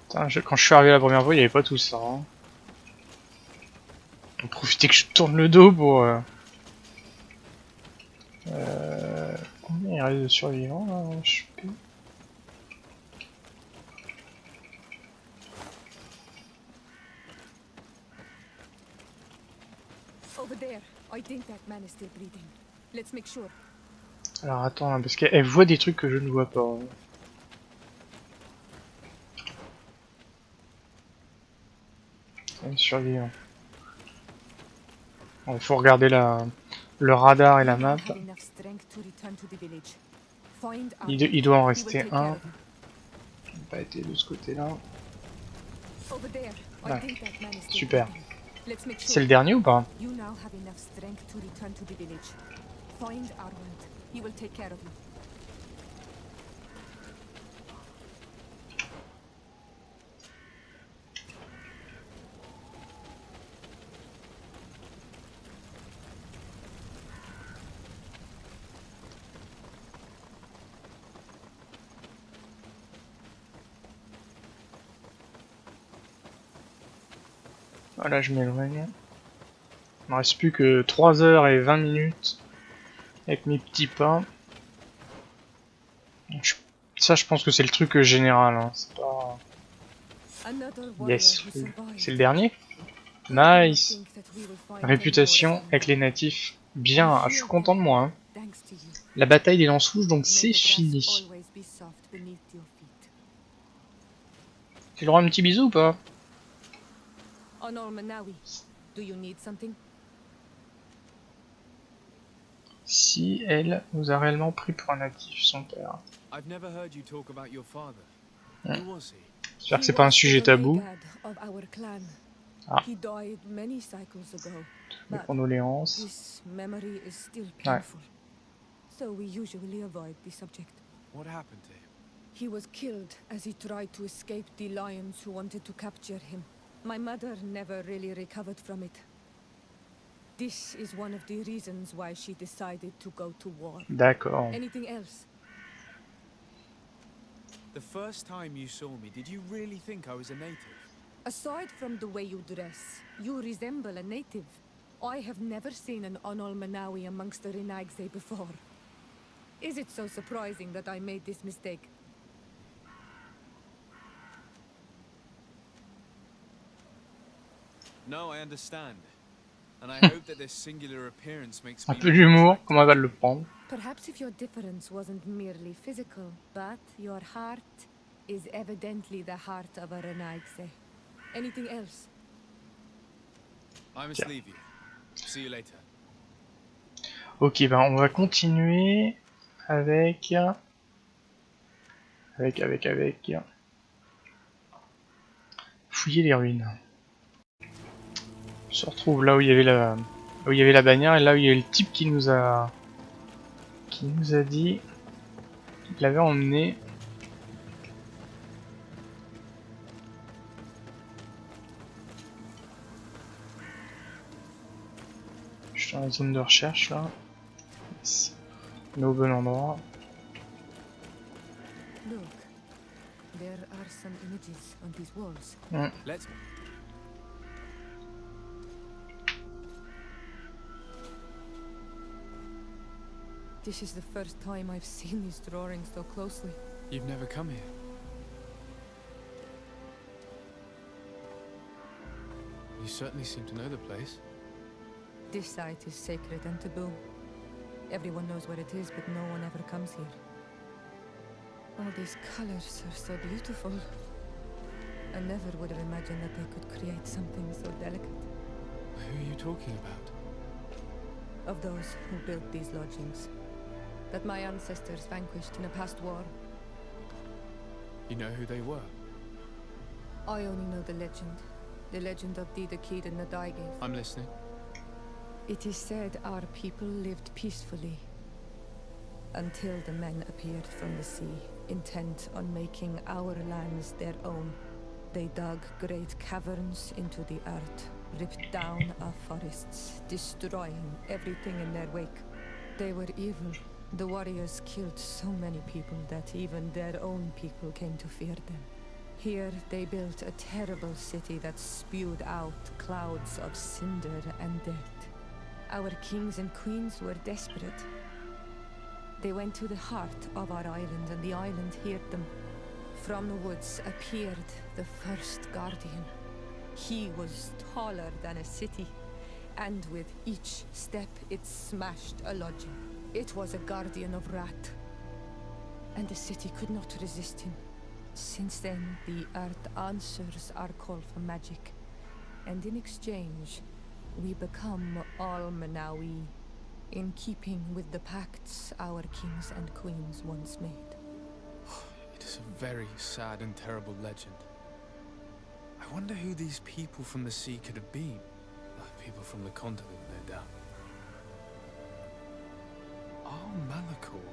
Putain, quand je suis arrivé la première fois, il n'y avait pas tout ça. Hein. On profitait que je tourne le dos pour... Combien il reste de survivants là? Je sais plus.
Over there, I think that man is still breathing. Let's make sure.
Alors attends, hein, parce qu'elle voit des trucs que je ne vois pas. Hein. Survivant. Il faut regarder le radar et la map. Il doit en rester un. Il n'a pas été de ce côté-là. Ah, super. C'est le dernier ou pas? Voilà, je m'éloigne. Il me reste plus que 3 heures et 20 minutes avec mes petits pas. Ça, je pense que c'est le truc général. Hein. C'est pas... Yes, c'est le dernier. Nice. Réputation avec les natifs. Bien, ah, je suis content de moi. Hein. La bataille des lance-rouges, donc c'est fini. Tu leur rends un petit bisou ou pas?
Honor Manawi, do you need something?
Si elle nous a réellement pris pour un natif, son père.
I've never heard you talk about your father. Who was he?
J'espère que c'est pas un sujet tabou. Ah,
He died many cycles ago,
mes
but
condoléances.
this memory is still
Ouais.
painful. So we usually avoid the subject.
What happened to him?
He was killed as he tried to escape the lions who wanted to capture him. My mother never really recovered from it. This is one of the reasons why she decided to go to war.
D'accord.
Anything else?
The first time you saw me, did you really think I was a native?
Aside from the way you dress, you resemble a native. I have never seen an Onol Manawi amongst the Renagse before. Is it so surprising that I made this mistake?
No, I understand. And I hope that this singular appearance makes
Un
me
peu d'humour, comment elle va le prendre?
Perhaps if your difference wasn't merely physical, but your heart is evidently the heart of a Renagse. Anything else?
I must leave you. See you later.
Ok, ben on va continuer avec... Fouiller les ruines. On se retrouve là où il y avait la bannière et là où il y avait le type qui nous a dit qu'il l'avait emmené. Je suis dans la zone de recherche là. Yes. On est au bon endroit.
Look, there are some images on these walls.
Let's...
This is the first time I've seen these drawings so closely.
You've never come here. You certainly seem to know the place.
This site is sacred and taboo. Everyone knows where it is, but no one ever comes here. All these colors are so beautiful. I never would have imagined that they could create something so delicate.
Who are you talking about?
Of those who built these lodgings. That my ancestors vanquished in a past war.
You know who they were?
I only know the legend. The legend of Didakid and Nadaigis.
I'm listening.
It is said our people lived peacefully until the men appeared from the sea, intent on making our lands their own. They dug great caverns into the earth, ripped down our forests, destroying everything in their wake. They were evil. The warriors killed so many people that even their own people came to fear them. Here they built a terrible city that spewed out clouds of cinder and dirt. Our kings and queens were desperate. They went to the heart of our island, and the island heard them. From the woods appeared the first guardian. He was taller than a city, and with each step it smashed a lodging. It was a guardian of Rat, and the city could not resist him. Since then, the earth answers our call for magic, and in exchange, we become all Manawi, in keeping with the pacts our kings and queens once made.
It is a very sad and terrible legend. I wonder who these people from the sea could have been. People from the continent, no doubt. Malachor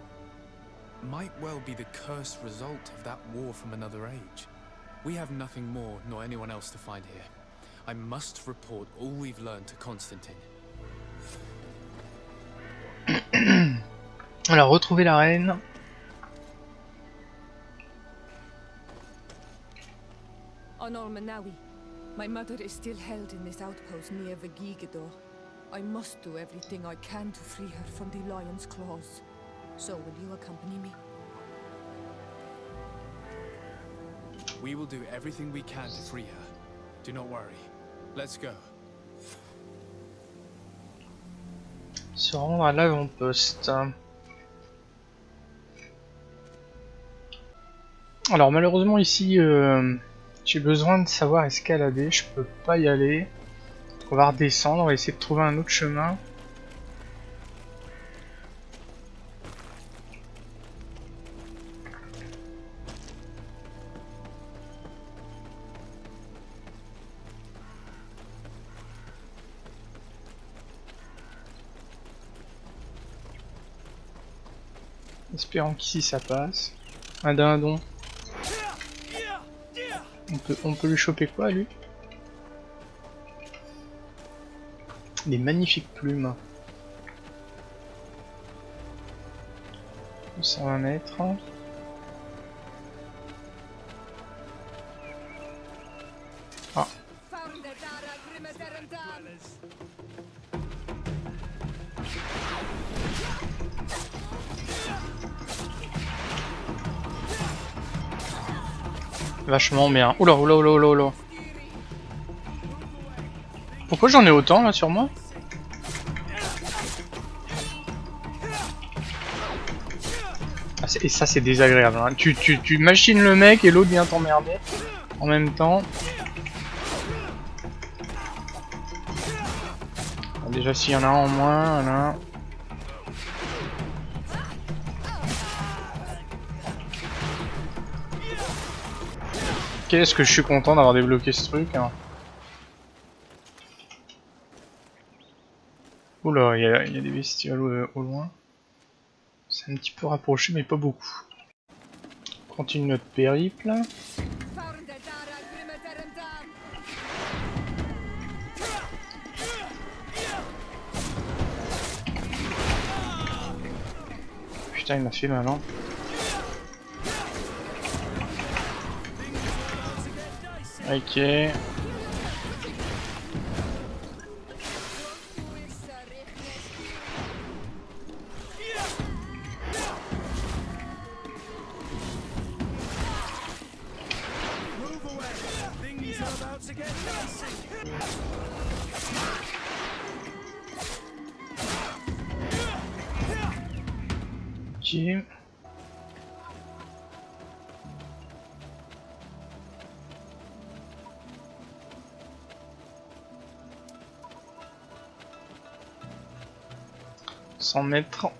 might well be the cursed result of that war from another age. We have nothing more nor anyone else to find here. I must report all we've learned to Constantine.
Alors, retrouver la reine.
Onol Manawi, my mother is still held in this outpost near Vegigador. I must do everything I can to free her from the lion's claws. So, will you accompany me?
We will do everything we can to free her. Do not worry. Let's go.
Se rendre à l'avant-poste. Alors malheureusement ici, j'ai besoin de savoir escalader. Je peux pas y aller. On va redescendre. On va essayer de trouver un autre chemin. Espérons qu'ici ça passe. Un dindon. On peut lui choper quoi, lui? Des magnifiques plumes. 120 mètres. Ah. Vachement bien. Oula, oula, oula, oula, oula. Pourquoi j'en ai autant là sur moi? Ah, et ça c'est désagréable. Hein. Tu machines le mec et l'autre vient t'emmerder en même temps. Bon, déjà s'il y en a un en moins, là. Qu'est-ce que je suis content d'avoir débloqué ce truc. Hein. Oula, il y a des bestioles au loin. C'est un petit peu rapproché, mais pas beaucoup. On continue notre périple. Putain, il m'a fait mal, hein. Ok. Ok. Mètres.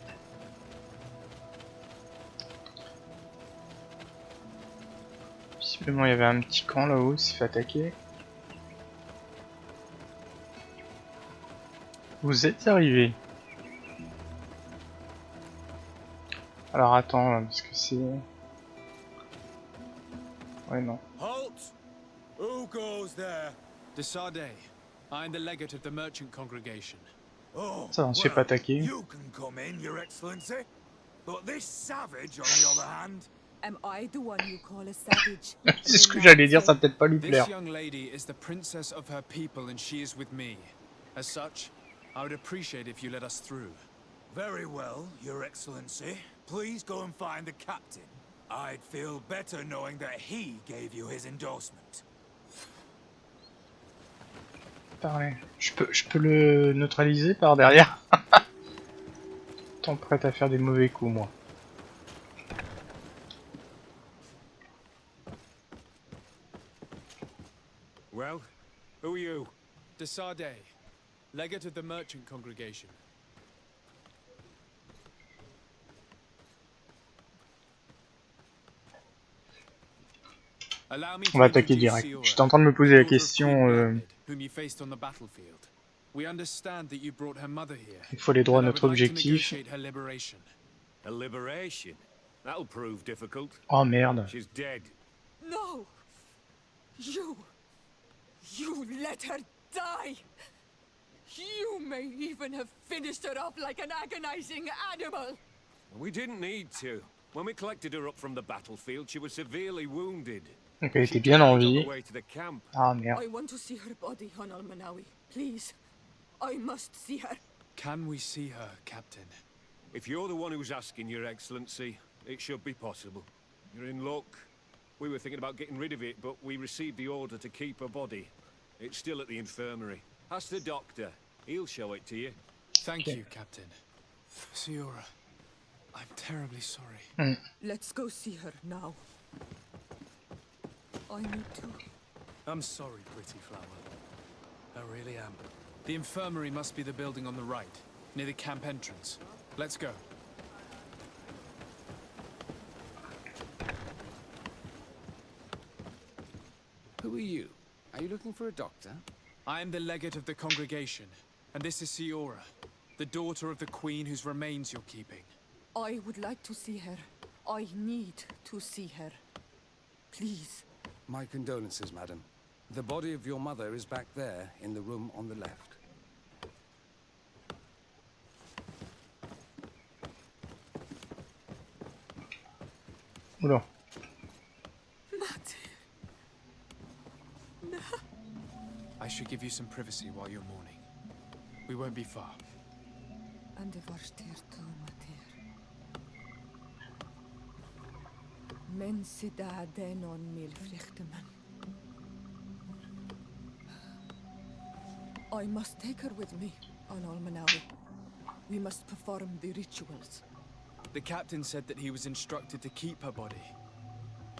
Visiblement il y avait un petit camp là-haut, il s'est fait attaquer. Vous êtes arrivé. Alors attends, parce que c'est... Ouais non.
Halt! Who goes there? De Sardet. I'm the legate of the merchant congregation.
Oh,
Ça, on se fait pas attaquer.
You can come in, Your Excellency. But this savage, on the other hand.
Am I the one you call a savage?
C'est ce que j'allais dire, ça va peut-être pas lui plaire.
This young lady is the princess of her people and she is with me. As such, I would appreciate if you let us through.
Very well, Your Excellency. Please go and find the captain. I'd feel better knowing that he gave you his endorsement.
Pareil. Je peux le neutraliser par derrière. Tant prête à faire des mauvais coups, moi.
Well, who are you?
De Sardet, legate of the merchant congregation.
On va attaquer direct. J'étais en train de me poser la question. Il faut les droits à notre objectif. Oh merde.
No! You let her die! You may even have finished her off like an agonizing animal!
We didn't need to. When we collected her up from the battlefield, she was severely wounded.
Donc elle était bien en vie. Ah merde.
I want to see her body, Honor Manawi. Please. I must see her.
Can we see her, Captain?
If you're the one who's asking, Your Excellency, it should be possible. You're in luck. We were thinking about getting rid of it, but we received the order to keep her body. It's still at the infirmary. Ask the doctor. He'll show it to you.
Thank you, Captain. Siora, I'm terribly sorry.
Let's go see her now. I need to.
I'm sorry, pretty flower. I really am. The infirmary must be the building on the right, near the camp entrance. Let's go.
Who are you? Are you looking for a doctor?
I am the legate of the congregation, and this is Siora, the daughter of the queen whose remains you're keeping.
I would like to see her. I need to see her. Please.
My condolences, madam. The body of your mother is back there in the room on the left.
Oula.
I should give you some privacy while you're mourning. We won't be far.
And the Varstir too, Mater. Men sida den on milflichteman. I must take her with me on Almanawi. We must perform the rituals.
The captain said that he was instructed to keep her body.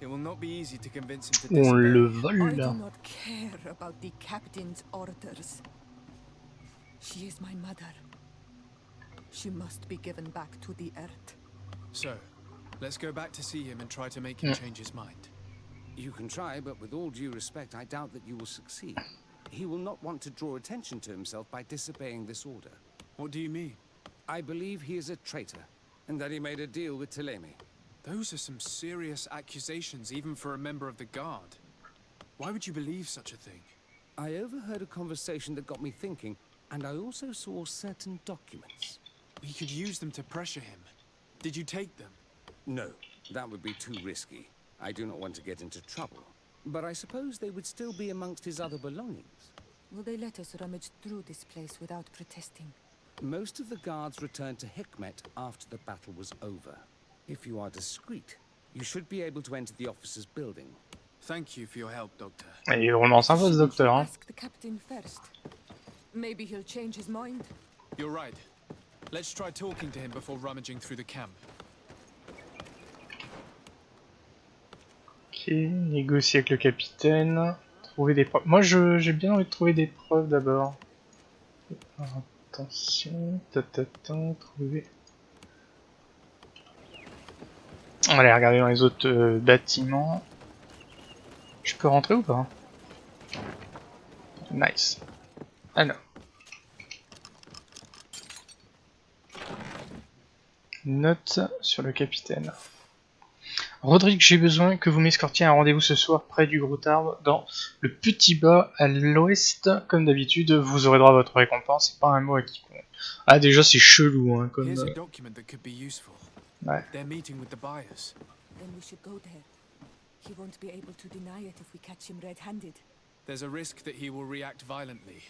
It will not be easy to convince him to
On le
disobey.
vole
I do
là.
not care about the captain's orders. She is my mother. She must be given back to the earth.
So, let's go back to see him and try to make him change his mind.
You can try, but with all due respect, I doubt that you will succeed. He will not want to draw attention to himself by disobeying this order.
What do you mean?
I believe he is a traitor, and that he made a deal with Thélème.
Those are some serious accusations, even for a member of the Guard. Why would you believe such a thing?
I overheard a conversation that got me thinking, and I also saw certain documents.
We could use them to pressure him. Did you take them?
No, that would be too risky. I do not want to get into trouble. But I suppose they would still be amongst his other belongings.
Will they let us rummage through this place without protesting?
Most of the guards returned to Hikmet after the battle was over. If you are discreet, you should be able to enter the officer's building.
Thank you for your help, Doctor.
Il est vraiment sympa ce docteur. Hein.
Ask the captain first. Maybe he'll change his mind.
You're right. Let's try talking to him before rummaging through the camp.
Ok, négocier avec le capitaine. Trouver des preuves. Moi j'ai bien envie de trouver des preuves d'abord. Alors, attention. Trouver. On va aller regarder dans les autres bâtiments. Je peux rentrer ou pas? Nice. Alors. Note sur le capitaine. Rodrigue, j'ai besoin que vous m'escortiez à un rendez-vous ce soir près du gros arbre dans le petit bas à l'ouest. Comme d'habitude, vous aurez droit à votre récompense. C'est pas un mot à quiconque. Ah déjà c'est chelou hein, comme... Ouais.
They're meeting with the buyers.
Then we should go there. He won't be able to deny it if we catch him red-handed.
There's a risk that he will react violently,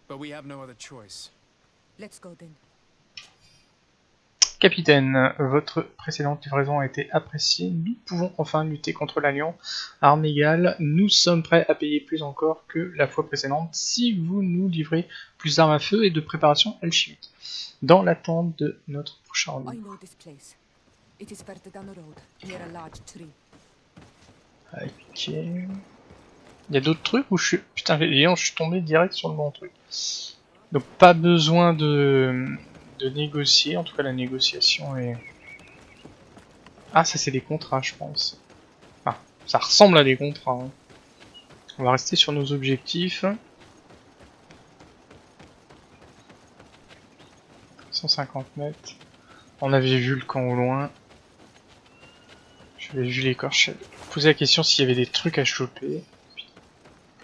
but we have no other choice.
Let's go then.
Capitaine, votre précédente livraison a été appréciée. Nous pouvons enfin lutter contre l'Alliance. Armes égales, nous sommes prêts à payer plus encore que la fois précédente si vous nous livrez plus d'armes à feu et de préparation alchimique. Dans l'attente de notre prochain rendez-vous.
I know this place. It is further down the road, near a large tree.
Ok. Il y a d'autres trucs où je suis... Putain, je suis tombé direct sur le bon truc. Donc pas besoin de négocier, en tout cas la négociation est... Ah, ça c'est des contrats je pense. Enfin, ça ressemble à des contrats. Hein. On va rester sur nos objectifs. 150 mètres. On avait vu le camp au loin. J'avais vu l'écorche. Poser la question s'il y avait des trucs à choper.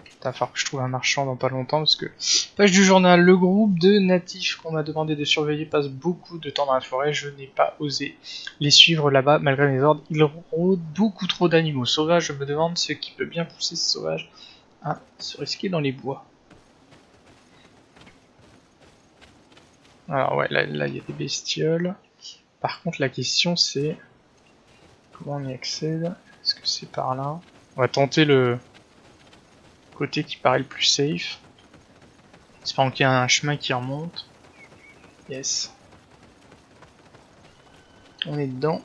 Il va falloir que je trouve un marchand dans pas longtemps parce que... Page du journal. Le groupe de natifs qu'on m'a demandé de surveiller passe beaucoup de temps dans la forêt. Je n'ai pas osé les suivre là-bas malgré mes ordres. Ils rôdent beaucoup trop d'animaux sauvages. Je me demande ce qui peut bien pousser ces sauvages à se risquer dans les bois. Alors ouais, là il y a des bestioles. Par contre la question c'est... Comment on y accède? Est-ce que c'est par là? On va tenter le côté qui paraît le plus safe. Espérons qu'il y a un chemin qui remonte. Yes. On est dedans.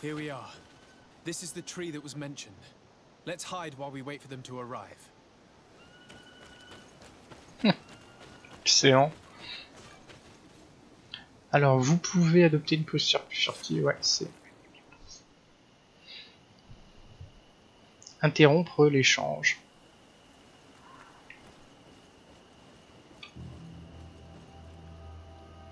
Here we are. This is the tree that was mentioned. Let's hide while we wait for them to arrive.
Excellent. Alors, vous pouvez adopter une posture plus furtive, ouais, c'est... Interrompre l'échange.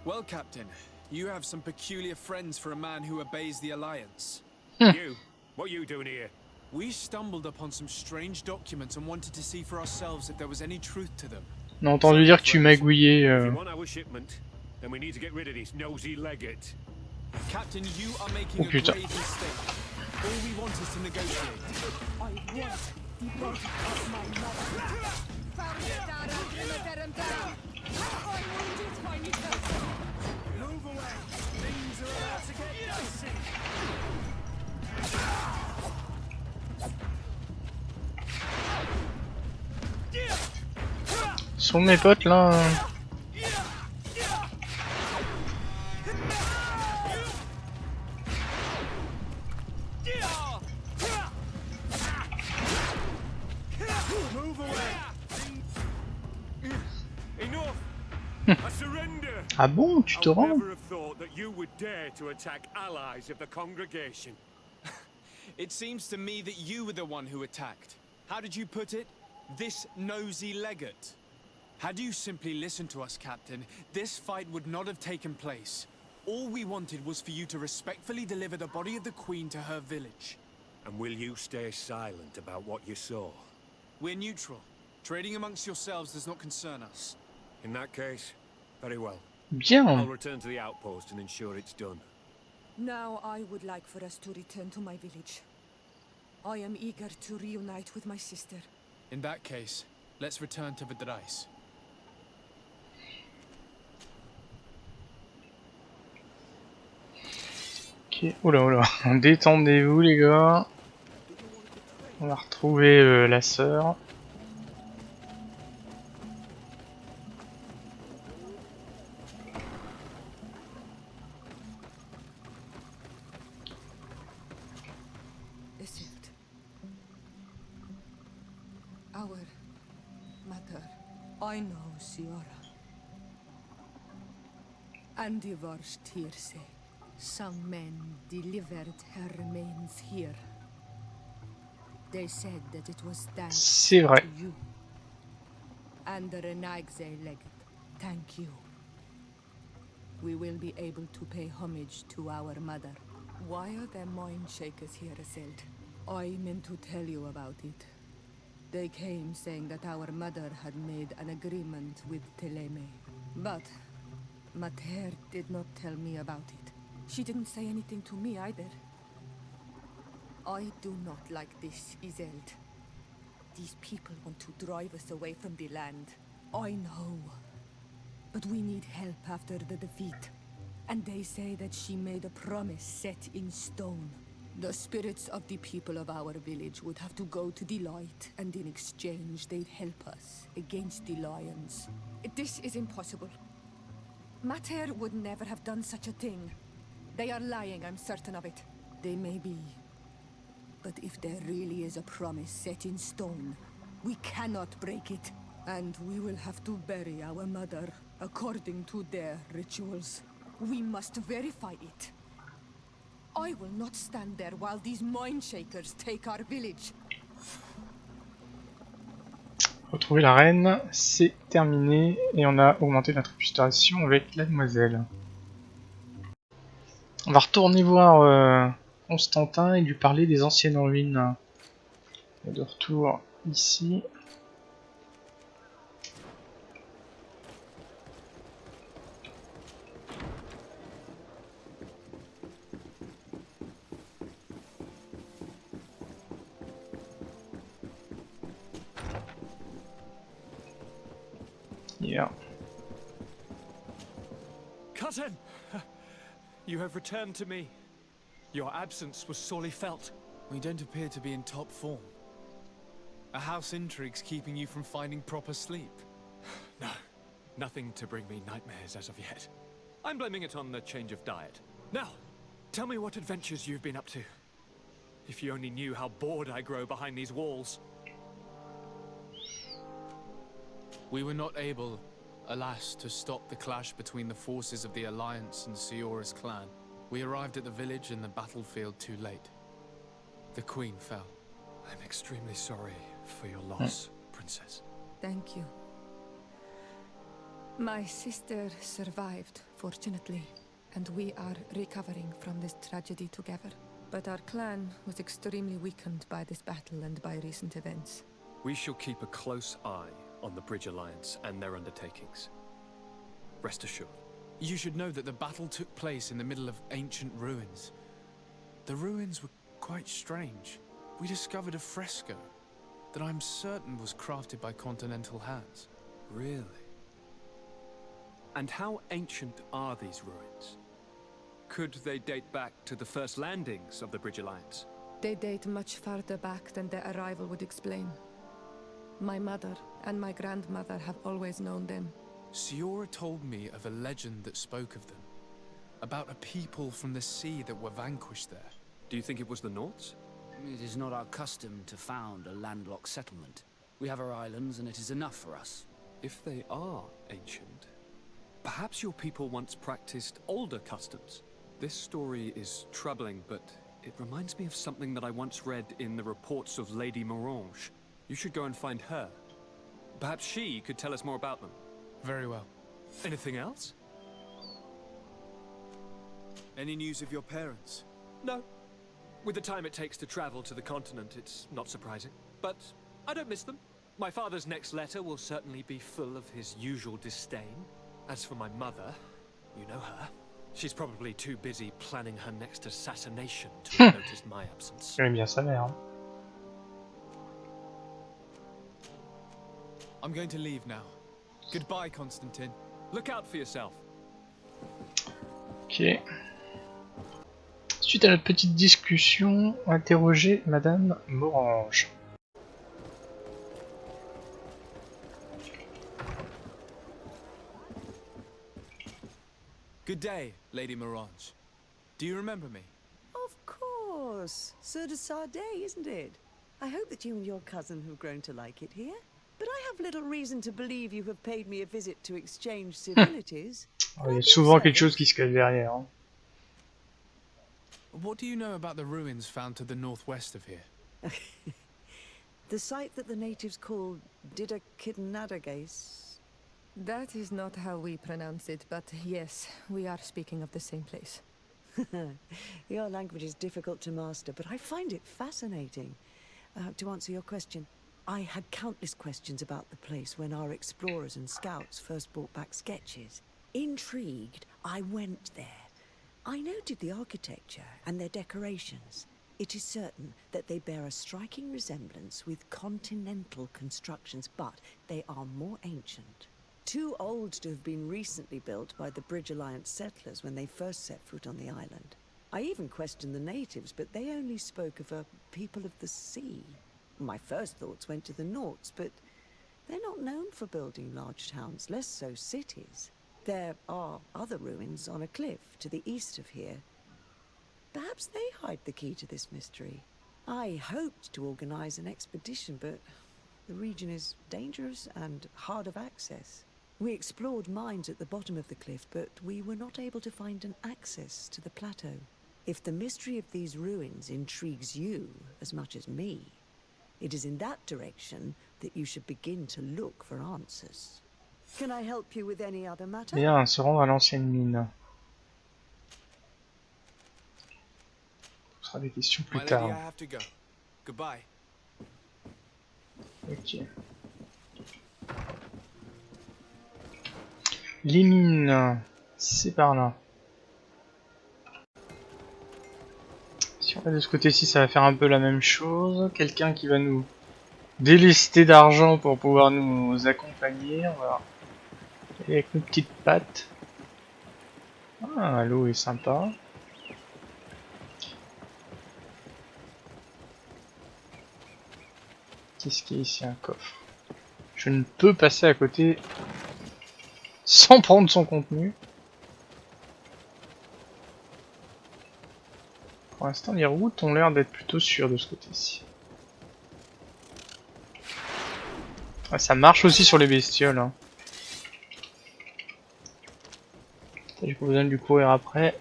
Well, Captain, you have some peculiar friends for a man who obeys the Alliance.
You? What are you doing here?
We stumbled upon some strange documents and wanted to see for ourselves if there was any truth to them.
On a entendu dire que tu magouillais.
If you want our shipment, then we need to get rid of this nosy legate.
Captain, you are making a grave mistake. All we want is to negotiate.
I want the blood of my mother.
Move away. Things are about to get dicey.
Sont mes potes là.
Move away. Enough. I surrender.
Ah bon, tu te
I would
rends?
never have thought that you would dare to attack allies of the congregation.
It seems to me that you were the one who attacked. How did you put it? This nosy legate. Had you simply listened to us, Captain, this fight would not have taken place. All we wanted was for you to respectfully deliver the body of the Queen to her village.
And will you stay silent about what you saw?
We're neutral. Trading amongst yourselves does not concern us.
In that case, very well.
Bien.
I'll return to the outpost and ensure it's done.
Now I would like for us to return to my village. I am eager to reunite with my sister.
In that case, let's return to Vidrais.
Ok, oh là, détendez-vous les gars. On va retrouver la sœur.
Isildt. Our mother. I know, Siora. And the Varstirse. Some men delivered her remains here. They said that it was thanks
C'est vrai.
to you. And the Renagse legate, thank you. We will be able to pay homage to our mother. Why are there mind shakers here, Isildt? I meant to tell you about it. They came saying that our mother had made an agreement with Teleme. But Mater did not tell me about it. She didn't say anything to me either. I do not like this, Isildt. These people want to drive us away from the land. I know. But we need help after the defeat. And they say that she made a promise set in stone. The spirits of the people of our village would have to go to the light, and in exchange they'd help us against the lions. This is impossible. Mater would never have done such a thing. They are lying, I'm certain of it. They may be. But if there really is a promise set in stone, we cannot break it. And we will have to bury our mother according to their rituals. We must verify it. I will not stand there while these mind shakers take our village.
Retrouver la reine, c'est terminé. Et on a augmenté notre réputation avec la demoiselle. On va retourner voir Constantin et lui parler des anciennes ruines. Et de retour ici. Yeah.
Cousin! You have returned to me. Your absence was sorely felt.
We don't appear to be in top form. Are house intrigues keeping you from finding proper sleep?
No, nothing to bring me nightmares as of yet. I'm blaming it on the change of diet. Now, tell me what adventures you've been up to. If you only knew how bored I grow behind these walls.
We were not able, alas, to stop the clash between the forces of the Alliance and Siora's clan. We arrived at the village and the battlefield too late. The Queen fell.
I'm extremely sorry for your loss, Princess.
Thank you. My sister survived, fortunately, and we are recovering from this tragedy together. But our clan was extremely weakened by this battle and by recent events.
We shall keep a close eye on the Bridge Alliance and their undertakings. Rest assured.
You should know that the battle took place in the middle of ancient ruins. The ruins were quite strange. We discovered a fresco that I'm certain was crafted by continental hands.
Really? And how ancient are these ruins? Could they date back to the first landings of the Bridge Alliance?
They date much farther back than their arrival would explain. My mother and my grandmother have always known them.
Siora told me of a legend that spoke of them. About a people from the sea that were vanquished there.
Do you think it was the Nauts?
It is not our custom to found a landlocked settlement. We have our islands, and it is enough for us.
If they are ancient, perhaps your people once practiced older customs. This story is troubling, but it reminds me of something that I once read in the reports of Lady Morange. You should go and find her. Perhaps she could tell us more about them.
Very well.
Anything else?
Any news of your parents?
No. With the time it takes to travel to the continent, it's not surprising. But I don't miss them. My father's next letter will certainly be full of his usual disdain. As for my mother, you know her. She's probably too busy planning her next assassination to have noticed my absence.
J'aime bien sa mère. Hein.
I'm going to leave now. Goodbye, Constantine.
Look out for yourself.
Ok. Suite à notre petite discussion, interroger Madame Morange.
Good day, Lady Morange. Do you remember me?
Of course. Sir de Sardet, isn't it? I hope that you and your cousin have grown to like it here. But I have little reason to believe you have paid me a visit to exchange civilities.
Il y a souvent quelque chose qui se cache derrière. Hein.
What do you know about the ruins found to the northwest of here?
The site that the natives call Didakidnadagase.
That is not how we pronounce it, but yes, we are speaking of the same place.
Your language is difficult to master, but I find it fascinating. To answer your question, I had countless questions about the place when our explorers and scouts first brought back sketches. Intrigued, I went there. I noted the architecture and their decorations. It is certain that they bear a striking resemblance with continental constructions, but they are more ancient. Too old to have been recently built by the Bridge Alliance settlers when they first set foot on the island. I even questioned the natives, but they only spoke of a people of the sea. My first thoughts went to the Nauts, but they're not known for building large towns, less so cities. There are other ruins on a cliff to the east of here. Perhaps they hide the key to this mystery. I hoped to organize an expedition, but the region is dangerous and hard of access. We explored mines at the bottom of the cliff, but we were not able to find an access to the plateau. If the mystery of these ruins intrigues you as much as me, it is in that direction that you should begin to look for answers. Can I help you with any other matter?
Bien, se rendre à l'ancienne mine. Ce sera des questions plus tard.
I have to go. Goodbye.
Ok. Les mines, c'est par là. Si on va de ce côté-ci, ça va faire un peu la même chose. Quelqu'un qui va nous délester d'argent pour pouvoir nous accompagner. On va aller avec nos petites pattes. Ah, l'eau est sympa. Qu'est-ce qu'il y a ici? Un coffre. Je ne peux passer à côté sans prendre son contenu. Pour l'instant, les routes ont l'air d'être plutôt sûres de ce côté-ci. Ah, ça marche aussi sur les bestioles. Hein. J'ai pas besoin de lui courir après.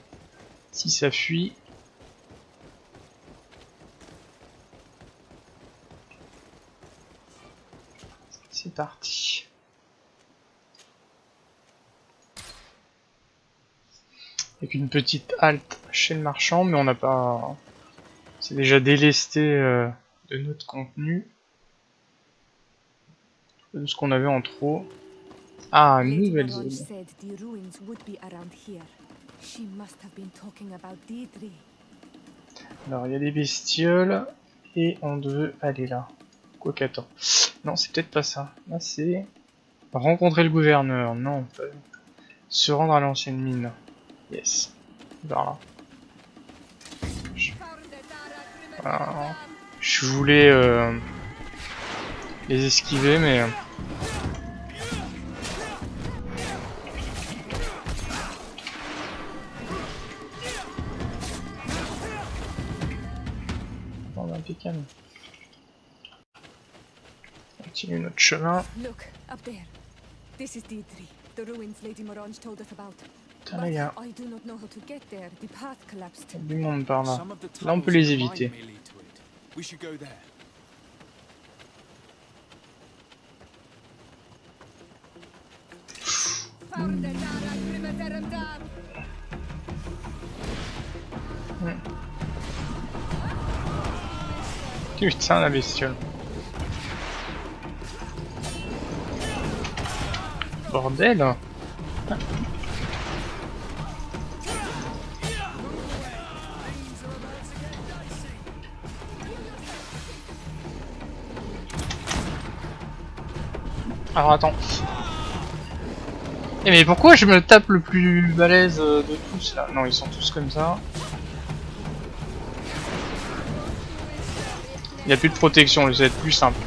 Si ça fuit. C'est parti. Avec une petite halte chez le marchand, mais on n'a pas... C'est déjà délesté de notre contenu. De ce qu'on avait en trop. Ah, une nouvelle zone. Alors, il y a des bestioles. Et on veut aller là. Quoi qu'attends. Non, c'est peut-être pas ça. Là, c'est... Rencontrer le gouverneur. Non, pas... Se rendre à l'ancienne mine. Yes. Vers là. Voilà. Je voulais les esquiver, mais... Bon, impeccable. On continue notre chemin.
Look, up there. This is Deidre, the ruins Lady Morange told us about.
Putain, les gars.
I do not know how to get there. The path collapsed.
Il y a du monde par là. Là, on peut les éviter.
We should go there.
Putain, la bestiole. Bordel. Alors attends. Eh mais pourquoi je me tape le plus balèze de tous là? Non, ils sont tous comme ça. Il n'y a plus de protection, ça va être plus simple.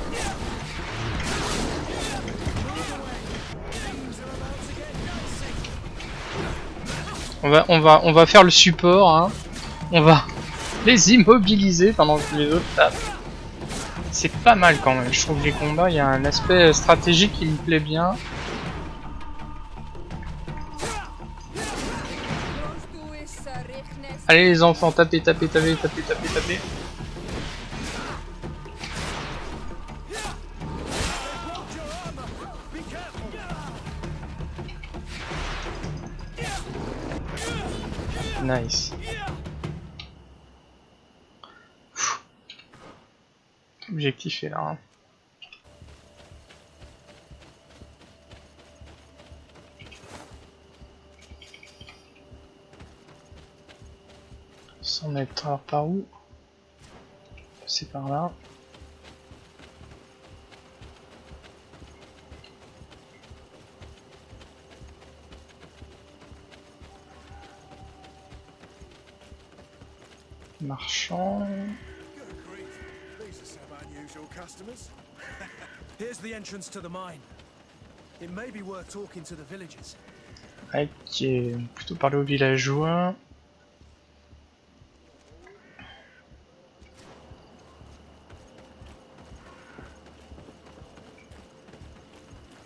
On va faire le support, hein. On va les immobiliser pendant que les autres tapent. C'est pas mal quand même, je trouve que les combats, il y a un aspect stratégique qui me plaît bien. Allez les enfants, tapez, tapez, tapez, tapez, tapez, tapez. Nice. L'objectif est là. Hein. Sans mètres par où? C'est par là. Marchand.
Here's the entrance to the mine. It may be worth talking to the villagers.
Ok, plutôt parler aux villageois.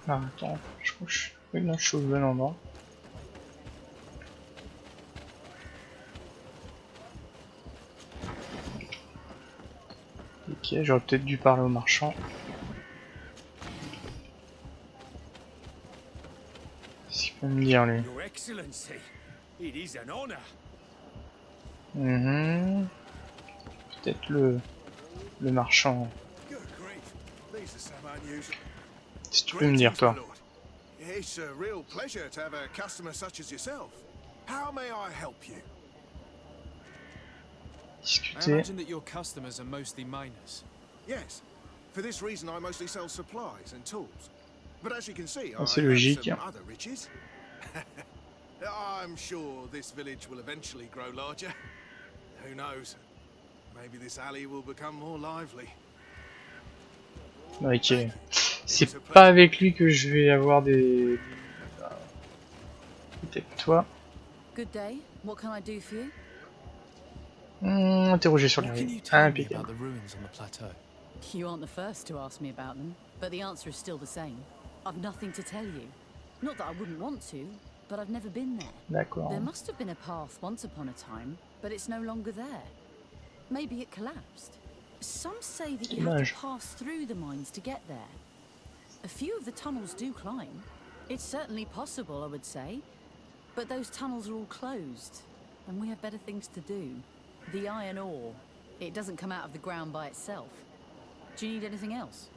Ah attends, je crois que je suis... Oui, non, je suis au bon endroit. Ok, j'aurais peut-être dû parler au marchand. Qu'est-ce qu'il peut me dire lui? Peut-être le marchand. Si tu peux me dire toi.
It's a real pleasure to have a customer such as yourself. How may I help you?
Discuter.
I imagine that your customers are mostly miners.
Yes. For this reason, I mostly sell supplies and tools. But as you can see, I
C'est
have
logique.
some other riches. I'm sure this village will eventually grow larger. Who knows? Maybe this alley will become more lively.
Ok. C'est pas avec lui que je vais avoir des... Peut-être toi.
Good day. What can I do for you?
Interroger sur les rues. Impeccable.
You aren't the first to ask me about them, but the answer is still the same. I've nothing to tell you. Not that I wouldn't want to, but I've never been there.
D'accord.
There must have been a path once upon a time, but it's no longer there. Maybe it collapsed. Some say that you have to pass through the mines to get there. A few of the tunnels do climb. It's certainly possible, I would say. But those tunnels are all closed, and we have better things to do. The iron ore, it doesn't come out of the ground by itself. Do you need anything else?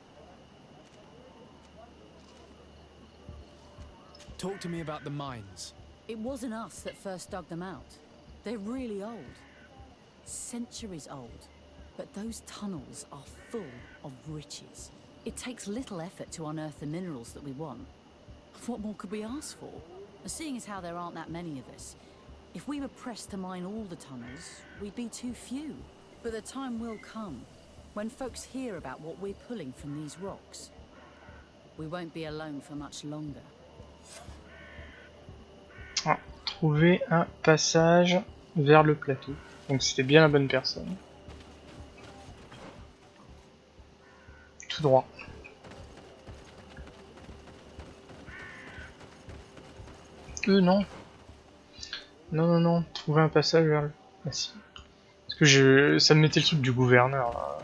Talk to me about the mines.
It wasn't us that first dug them out. They're really old. Centuries old. But those tunnels are full of riches. It takes little effort to unearth the minerals that we want. What more could we ask for? Seeing as how there aren't that many of us, if we were pressed to mine all the tunnels, we'd be too few. But the time will come, when folks hear about what we're pulling from these rocks. We won't be alone for much longer.
Ah, trouver un passage vers le plateau. Donc c'était bien la bonne personne. Tout droit. Non. Non. Trouver un passage vers le... Ah si. Parce que ça me mettait le truc du gouverneur là.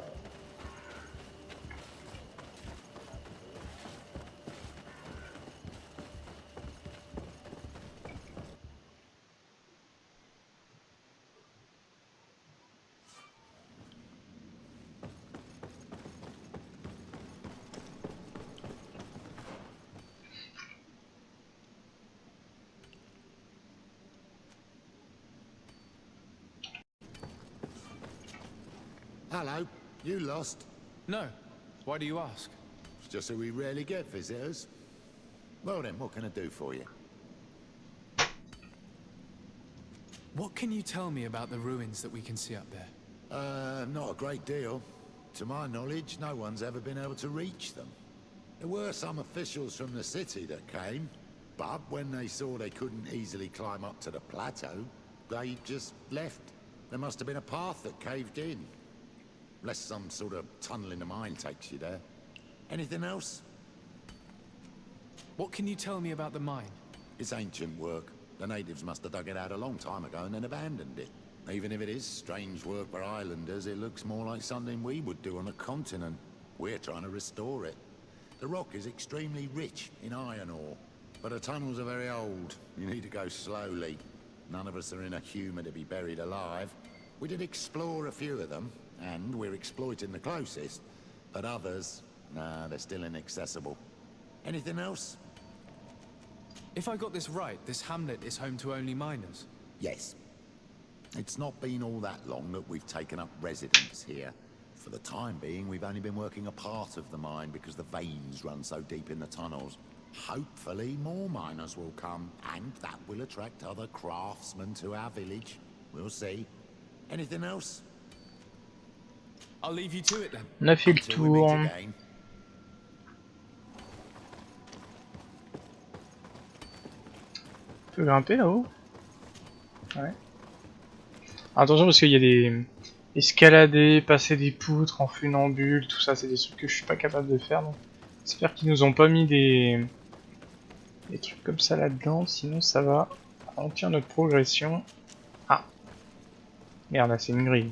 Hello, you lost?
No. Why do you ask?
It's just that we rarely get visitors. Well then, what can I do for you?
What can you tell me about the ruins that we can see up there?
Not a great deal. To my knowledge, no one's ever been able to reach them. There were some officials from the city that came, but when they saw they couldn't easily climb up to the plateau, they just left. There must have been a path that caved in. Unless some sort of tunnel in the mine takes you there. Anything else?
What can you tell me about the mine?
It's ancient work. The natives must have dug it out a long time ago and then abandoned it. Even if it is strange work for islanders, it looks more like something we would do on a continent. We're trying to restore it. The rock is extremely rich in iron ore, but the tunnels are very old. You need to go slowly. None of us are in a humour to be buried alive. We did explore a few of them, and we're exploiting the closest. But others, nah, they're still inaccessible. Anything else?
If I got this right, this hamlet is home to only miners?
Yes. It's not been all that long that we've taken up residence here. For the time being, we've only been working a part of the mine because the veins run so deep in the tunnels. Hopefully more miners will come, and that will attract other craftsmen to our village. We'll see. Anything else?
I'll leave you to it then.
On a fait le tour. On peut grimper là-haut. Ouais. Attention parce qu'il y a des... Escalader, passer des poutres en funambule, tout ça c'est des trucs que je suis pas capable de faire. Donc j'espère qu'ils nous ont pas mis des trucs comme ça là-dedans, sinon ça va ralentir notre progression. Ah. Merde, là c'est une grille.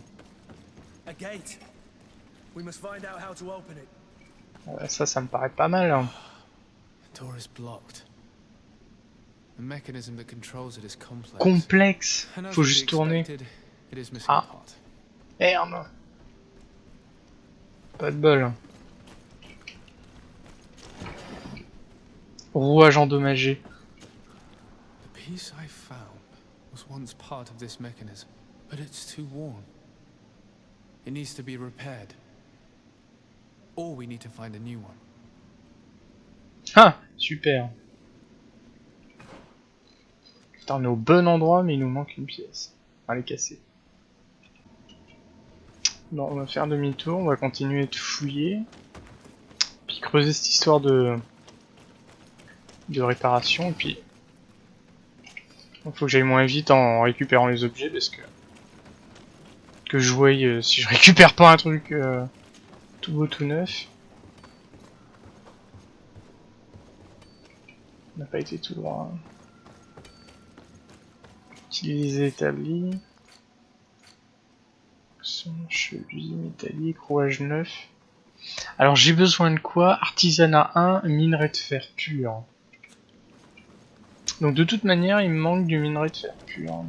Ça me paraît pas mal. Hein. Complexe. Faut juste tourner. Ah. Merde. Pas de bol. Rouage endommagé.
The piece I found was once part of this mechanism, but it's too worn. It needs to be repaired. Or we need to find a new one.
Ah, super. Putain, on est au bon endroit, mais il nous manque une pièce. On va les casser. Bon, on va faire demi-tour, on va continuer de fouiller. Puis creuser cette histoire de réparation, et puis... Il faut que j'aille moins vite en récupérant les objets, parce que... je voyais si je récupère pas un truc tout beau tout neuf. On n'a pas été tout droit. Utiliser établi. Cheville métallique, rouage neuf. Alors j'ai besoin de quoi? Artisanat 1, minerai de fer pur. Donc de toute manière, il me manque du minerai de fer pur.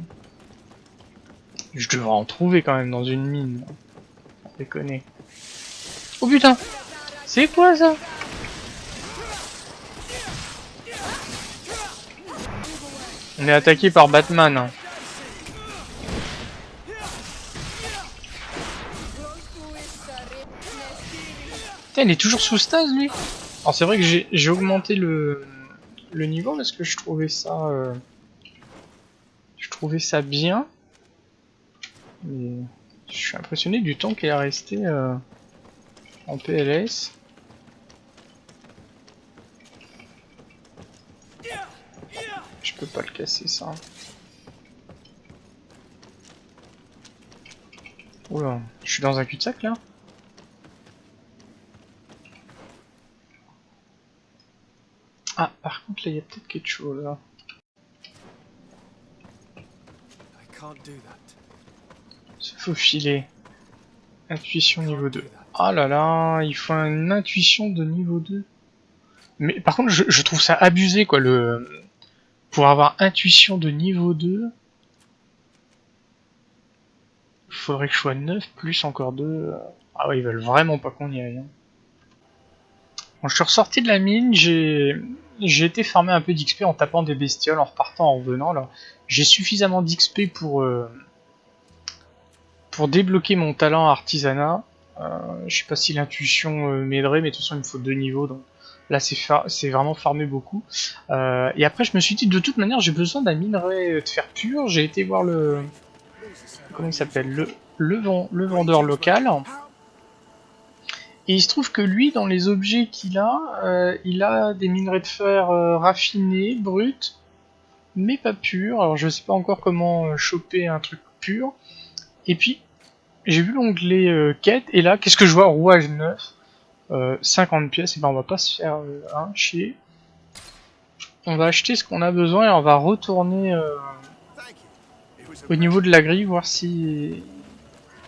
Je devrais en trouver quand même dans une mine. Sans déconner. Oh putain! C'est quoi ça? On est attaqué par Batman. Putain, il est toujours sous stase lui. Alors c'est vrai que j'ai augmenté le niveau parce que je trouvais ça bien. Mais je suis impressionné du temps qu'il a resté en PLS. Je peux pas le casser ça. Oula, je suis dans un cul-de-sac là. Ah, par contre là il y a peut-être quelque chose là. Se faufiler. Intuition niveau 2. Ah là là, il faut une intuition de niveau 2. Mais par contre je trouve ça abusé quoi, pour avoir intuition de niveau 2. Il faudrait que je sois 9 plus encore 2. Ah ouais, ils veulent vraiment pas qu'on y aille. Hein. Bon, je suis ressorti de la mine, j'ai été farmer un peu d'XP en tapant des bestioles, en repartant, en revenant là. J'ai suffisamment d'XP pour débloquer mon talent artisanat. Je sais pas si l'intuition m'aiderait, mais de toute façon il me faut 2 niveaux, donc là c'est vraiment farmer beaucoup. Et après je me suis dit de toute manière j'ai besoin d'un minerai de fer pur. J'ai été voir le... comment il s'appelle, le vendeur local. Et il se trouve que lui, dans les objets qu'il a, il a des minerais de fer raffinés, bruts, mais pas purs. Alors je sais pas encore comment choper un truc pur. Et puis, j'ai vu l'onglet quête, et là, qu'est-ce que je vois? Rouage 9, 50 pièces, et ben on va pas se faire chier. On va acheter ce qu'on a besoin et on va retourner au niveau de la grille, voir si...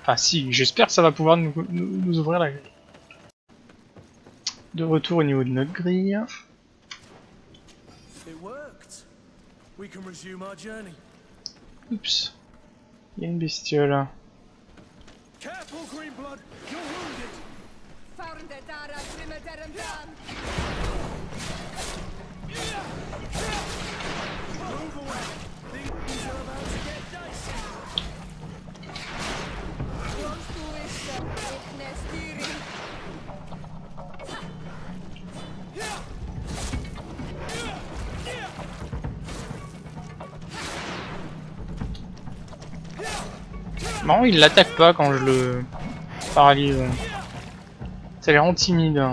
Enfin si, j'espère que ça va pouvoir nous ouvrir la grille. De retour au niveau de notre grille. Oups. Il y a une bestiole. Non, il l'attaque pas quand je le paralyse. Ça les rend timides.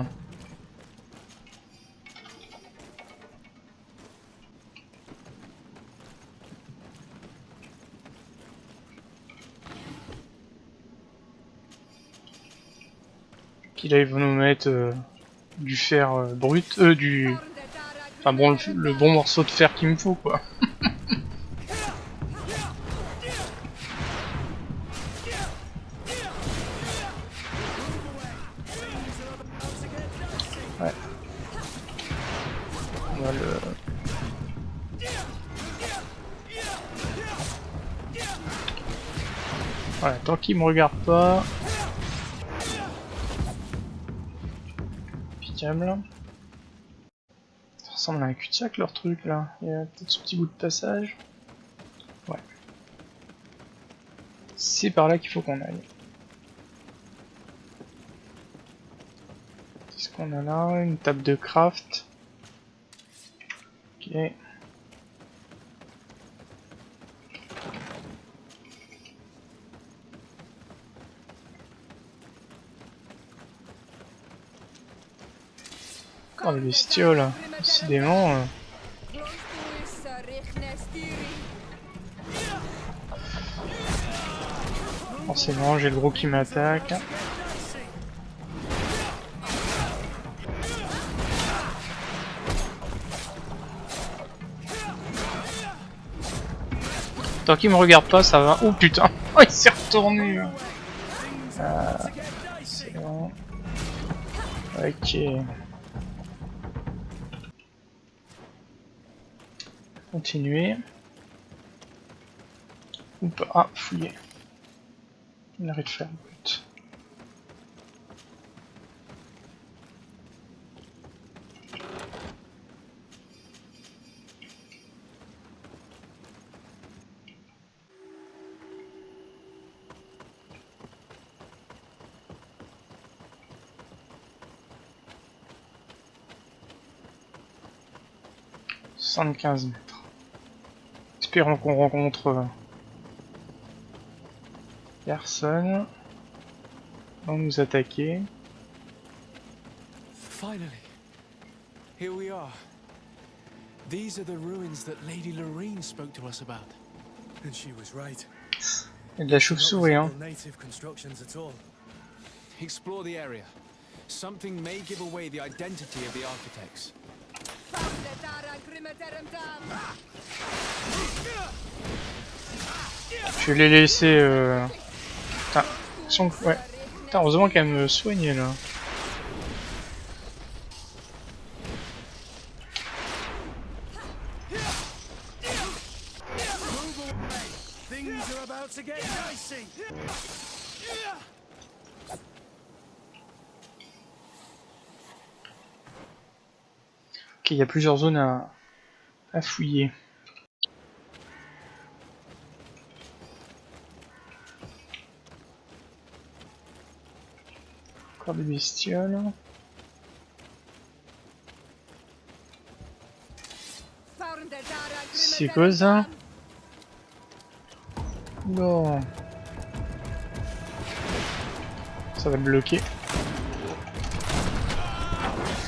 Puis là, ils vont nous mettre du fer brut, enfin bon, le bon morceau de fer qu'il me faut, quoi. Ouais. On va le... Voilà, tant qu'il me regarde pas... Pitiable. Ça ressemble à un cul-de-sac leur truc là. Il y a peut-être ce petit bout de passage. Ouais. C'est par là qu'il faut qu'on aille. Qu'est-ce qu'on a là? Une table de craft. Ok. Oh les bestioles, décidément. Forcément, j'ai le gros qui m'attaque. Tant qu'il me regarde pas, ça va. Oh putain, oh, il s'est retourné. C'est bon. Ok. Continuer. Ou pas. Ah, fouiller. On arrête de faire brut. « 75 mètres. Espérons qu'on rencontre personne. On nous attaquer.
Finally, here we are. These are the ruins that Lady Lorene spoke to us about.
And she was right.
Il y a de la chauve-souris, hein.
Native constructions at all.
Explore the area. Something may give away the identity of the architects.
Je vais les laisser. Putain, ouais. Putain, heureusement qu'elle me soigne là. Ok, il y a plusieurs zones à fouiller. Encore des bestioles. C'est quoi ça? Non. Ça va le bloquer.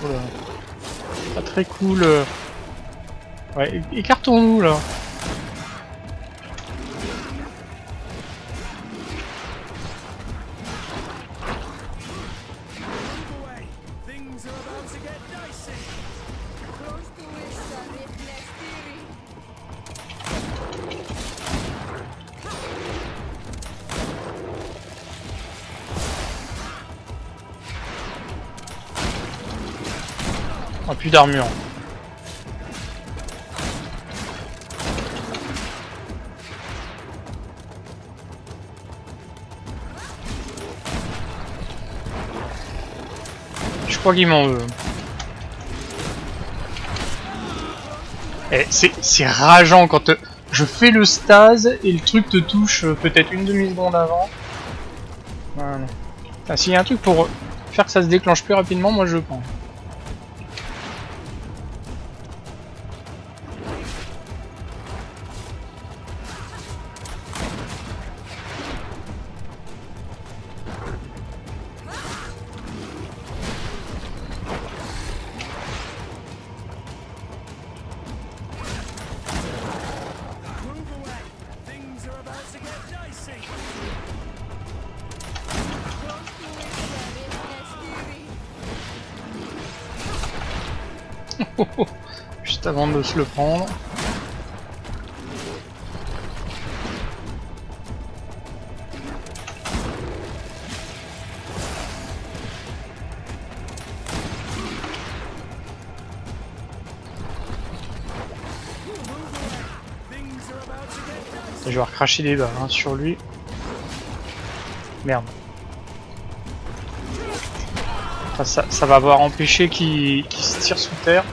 Voilà. Pas très cool. Ouais, écartons-nous là. Oh, plus d'armure. Je crois qu'il m'en veut. Eh, c'est rageant quand je fais le stase et le truc te touche peut-être une demi-seconde avant. Voilà. Ah, s'il y a un truc pour faire que ça se déclenche plus rapidement, moi je le prends. Juste avant de se le prendre. Je vais recracher des balles hein, sur lui. Merde. Enfin, ça va avoir empêché qu'il se tire sous terre.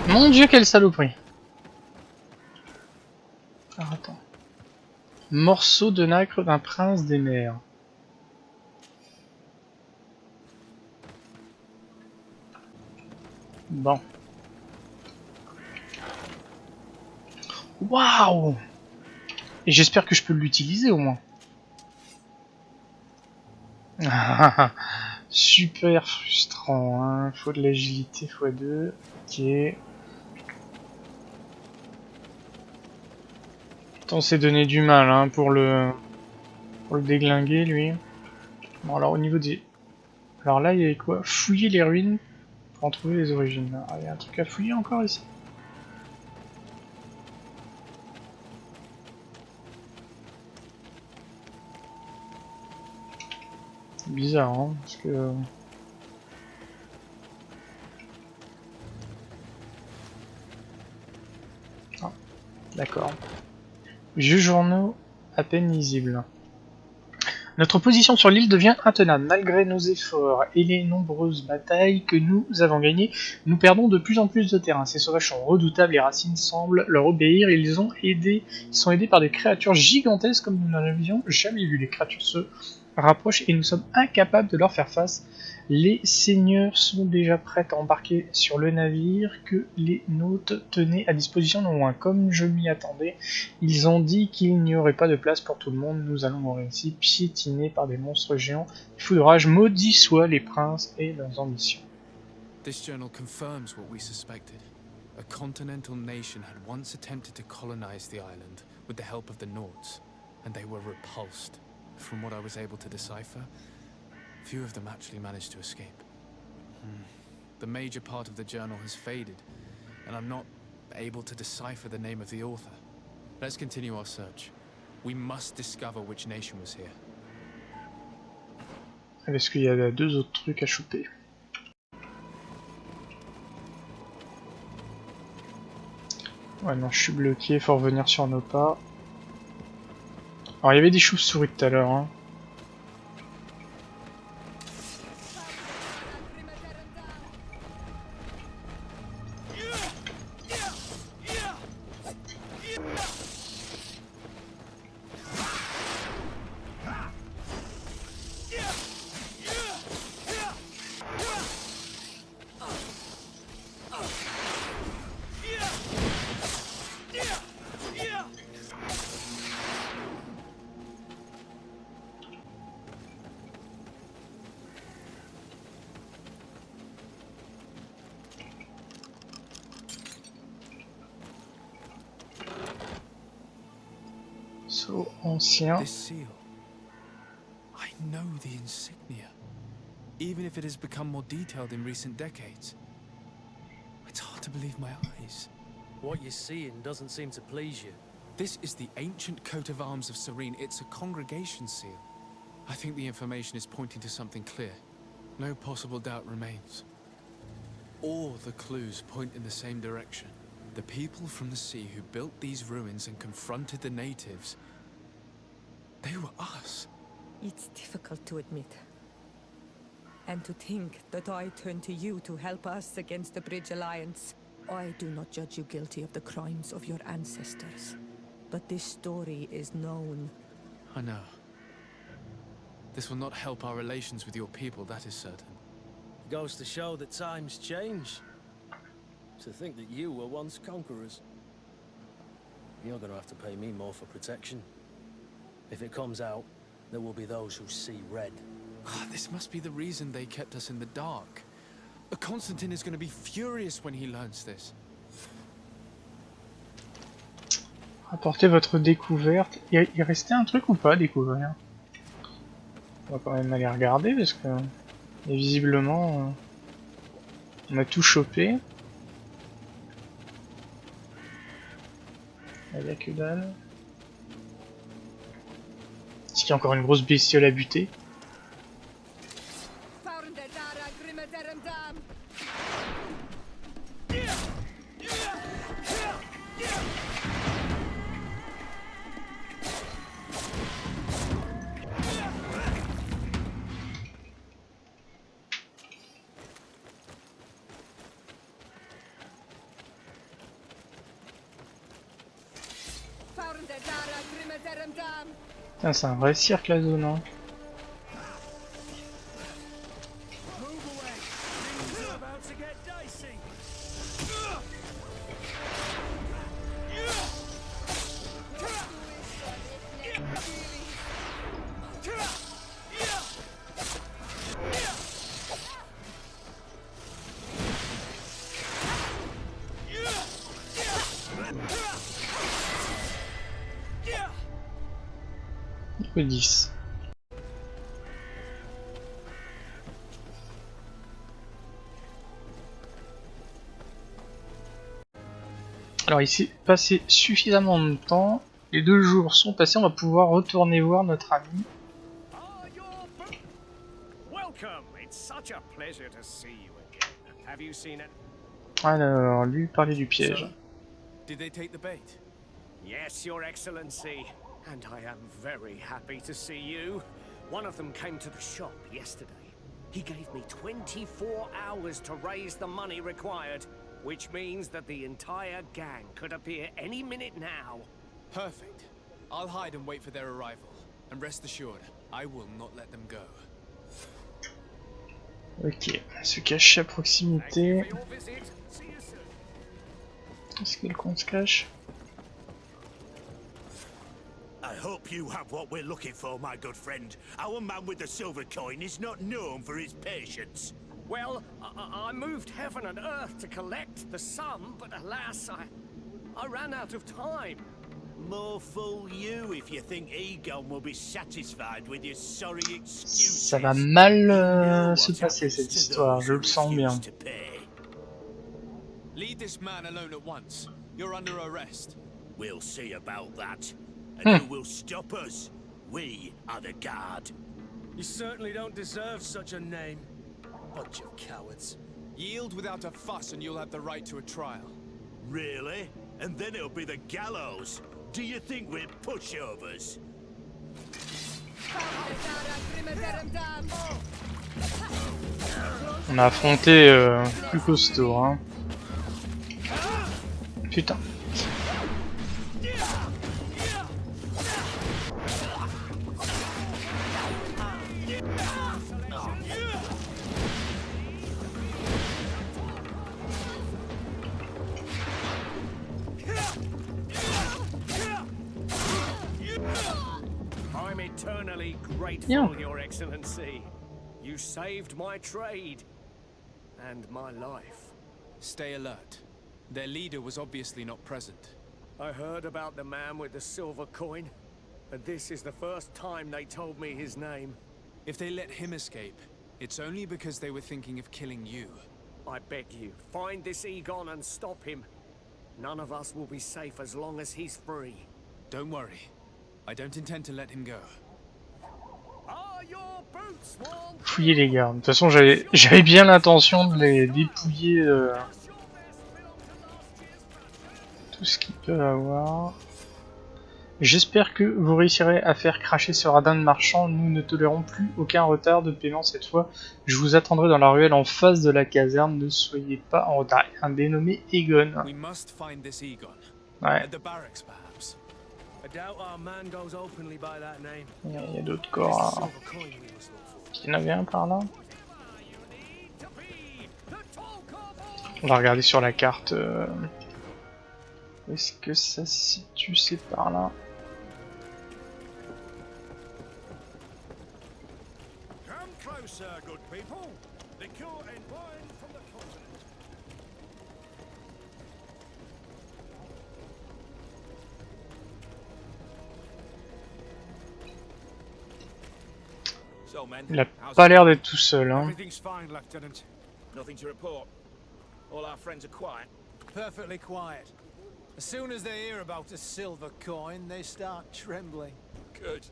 Mon dieu, quelle saloperie! Alors, attends. Morceau de nacre d'un prince des mers. Bon. Waouh! Et j'espère que je peux l'utiliser au moins. Super frustrant, hein. Faut de l'agilité x2. Ok. On s'est donné du mal hein, pour le déglinguer lui. Bon alors au niveau des... Alors là il y avait quoi? Fouiller les ruines pour en trouver les origines. Ah, il y a un truc à fouiller encore ici. Bizarre hein, parce que... Ah, d'accord. Vieux journaux à peine lisibles. Notre position sur l'île devient intenable. Malgré nos efforts et les nombreuses batailles que nous avons gagnées, nous perdons de plus en plus de terrain. Ces sauvages sont redoutables, les racines semblent leur obéir, ils sont aidés par des créatures gigantesques comme nous n'en avions jamais vu. Les créatures se rapprochent et nous sommes incapables de leur faire face. Les seigneurs sont déjà prêts à embarquer sur le navire que les nôtres tenaient à disposition non loin. Comme je m'y attendais, ils ont dit qu'il n'y aurait pas de place pour tout le monde. Nous allons mourir ici, piétinés par des monstres géants. Fou de rage, maudits soient les princes et leurs ambitions.
This journal confirms what we suspected. A continental nation had once attempted to colonize the island with the help of the Nords, and they were repulsed. From what I was able to decipher, few of them actually managed to escape. The major part of the journal has faded, and I'm not able to decipher the name of the author. Let's continue our search. We must discover which nation was here.
Parce qu'il y a deux autres trucs à choper. Ouais non, je suis bloqué, faut revenir sur nos pas. Alors il y avait des chauves-souris tout à l'heure, hein. So ancien.
This seal. I know the insignia, even if it has become more detailed in recent decades. It's hard to believe my eyes.
What you're seeing doesn't seem to please you.
This is the ancient coat of arms of Serene. It's a congregation seal. I think the information is pointing to something clear. No possible doubt remains. All the clues point in the same direction. The people from the sea who built these ruins and confronted the natives, they were us.
It's difficult to admit. And to think that I turn to you to help us against the Bridge Alliance. I do not judge you guilty of the crimes of your ancestors. But this story is known.
I know. This will not help our relations with your people, that is certain.
Goes to show that times change. To think that you were once conquerors. You're gonna have to pay me more for protection. If it comes out, there will be those who see red.
This must be the reason they kept us in the dark. Constantine is going to be furious when he learns this.
Rapportez votre découverte. Il restait un truc ou pas à découvrir? On va quand même aller regarder parce que et visiblement on a tout chopé. Il n'y a que dalle. Est-ce qu'il y a encore une grosse bestiole à buter? Putain, c'est un vrai cirque la zone, hein. Niveau 10. Alors il s'est passé suffisamment de temps. Les 2 jours sont passés, on va pouvoir retourner voir notre ami. Alors, lui parler du piège.
Did they take the bait?
Yes, Your Excellency. And I am very happy to see you. One of them came to the shop yesterday. He gave me 24 hours to raise the money required, which means that the entire gang could appear any minute now.
Perfect. I'll hide and wait for their arrival. And rest assured, I will not let them go.
Ok, se cacher à proximité. Est-ce que le con se cache?
I hope you have what we're looking for, my good friend. Our man with the silver coin is not known for his patience.
Well, I moved heaven and earth to collect the sum, but alas, I ran out of time.
More fool you if you think Egon will be satisfied with your sorry excuses.
Ça va mal se passer cette histoire, je le sens bien.
Leave this man alone at once. You're under arrest.
We'll see about that. And who will stop us? We are the guard.
You certainly don't deserve such a name. Bunch of cowards.
Yield without a fuss and you'll have the right to a trial.
Really? And then it'll be the gallows. Do you think we're pushovers?
On a affronté plus costaud, hein. Putain.
I'm eternally grateful, Your Excellency. You saved my trade and my life.
Stay alert. Their leader was obviously not present.
I heard about the man with the silver coin, and this is the first time they told me his name.
If they let him escape, it's only because they were thinking of killing you.
I beg you, find this Egon and stop him. None of us will be safe as long as he's free.
Don't worry. I don't intend to let him go.
Fouillez les gars. De toute façon, j'avais bien l'intention de les dépouiller tout ce qu'ils peuvent avoir. J'espère que vous réussirez à faire cracher ce radin de marchand. Nous ne tolérons plus aucun retard de paiement cette fois. Je vous attendrai dans la ruelle en face de la caserne. Ne soyez pas en retard. Un dénommé Egon. Ouais. Il y a d'autres corps. Hein. Il y en avait un par là. On va regarder sur la carte. Où est-ce que ça se situe? C'est par là. Il a pas l'air d'être tout seul, hein.
Nothing to report. All our friends are quiet.
Perfectly quiet. As soon as they hear about a silver coin, they start trembling.
Good.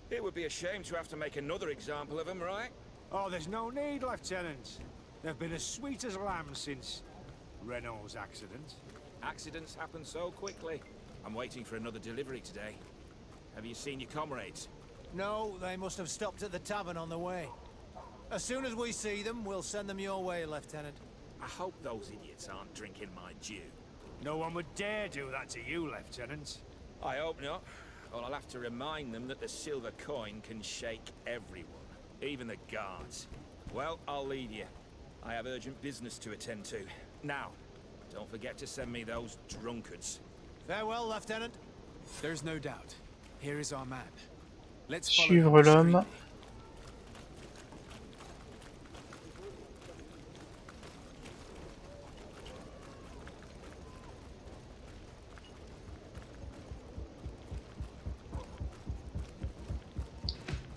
It would be a shame to have to make another example of them, right?
Oh, there's no need, Lieutenant. They've been as sweet as lambs since Renault's accident.
Accidents happen so quickly. I'm waiting for another delivery today. Have you seen your comrades?
No, they must have stopped at the tavern on the way. As soon as we see them, we'll send them your way, Lieutenant.
I hope those idiots aren't drinking my dew.
No one would dare do that to you, Lieutenant.
I hope not. Well, I'll have to remind them that the silver coin can shake everyone, even the guards. Well, I'll leave you. I have urgent business to attend to. Now, don't forget to send me those drunkards.
Farewell, Lieutenant.
There's no doubt. Here is our man. Let's
Suivre l'homme.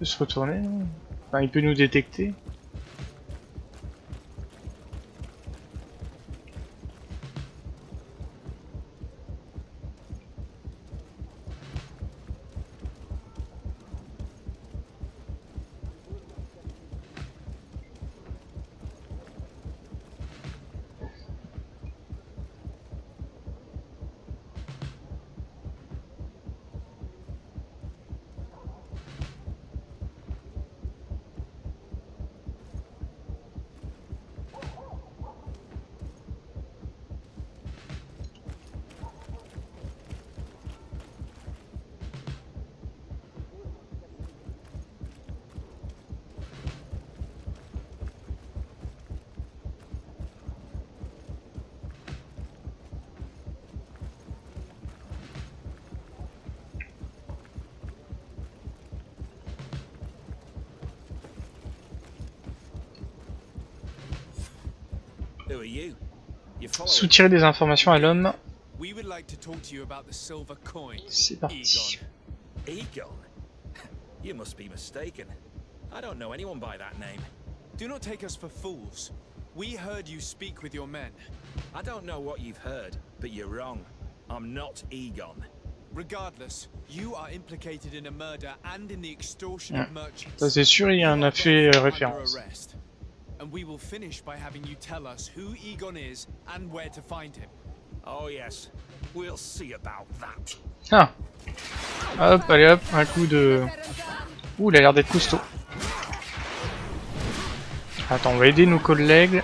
peut se retourner, non? Enfin, il peut nous détecter. Soutirer des informations à l'homme. C'est parti.
Egon? You must be mistaken. I don't know anyone by that name.
Do not take us for fools. We heard you speak with your men.
I don't know what you've heard, but you're wrong. I'm not Egon.
Regardless, you are implicated in a murder and in the extortion of merchants.
Ça c'est sûr, il en a fait référence.
And we will finish by having you tell us who Egon is and where to find him.
Oh yes, we'll see about that.
Ah. Hop, allez hop, un coup de... Ouh, il a l'air d'être costaud. Attends, on va aider nos collègues.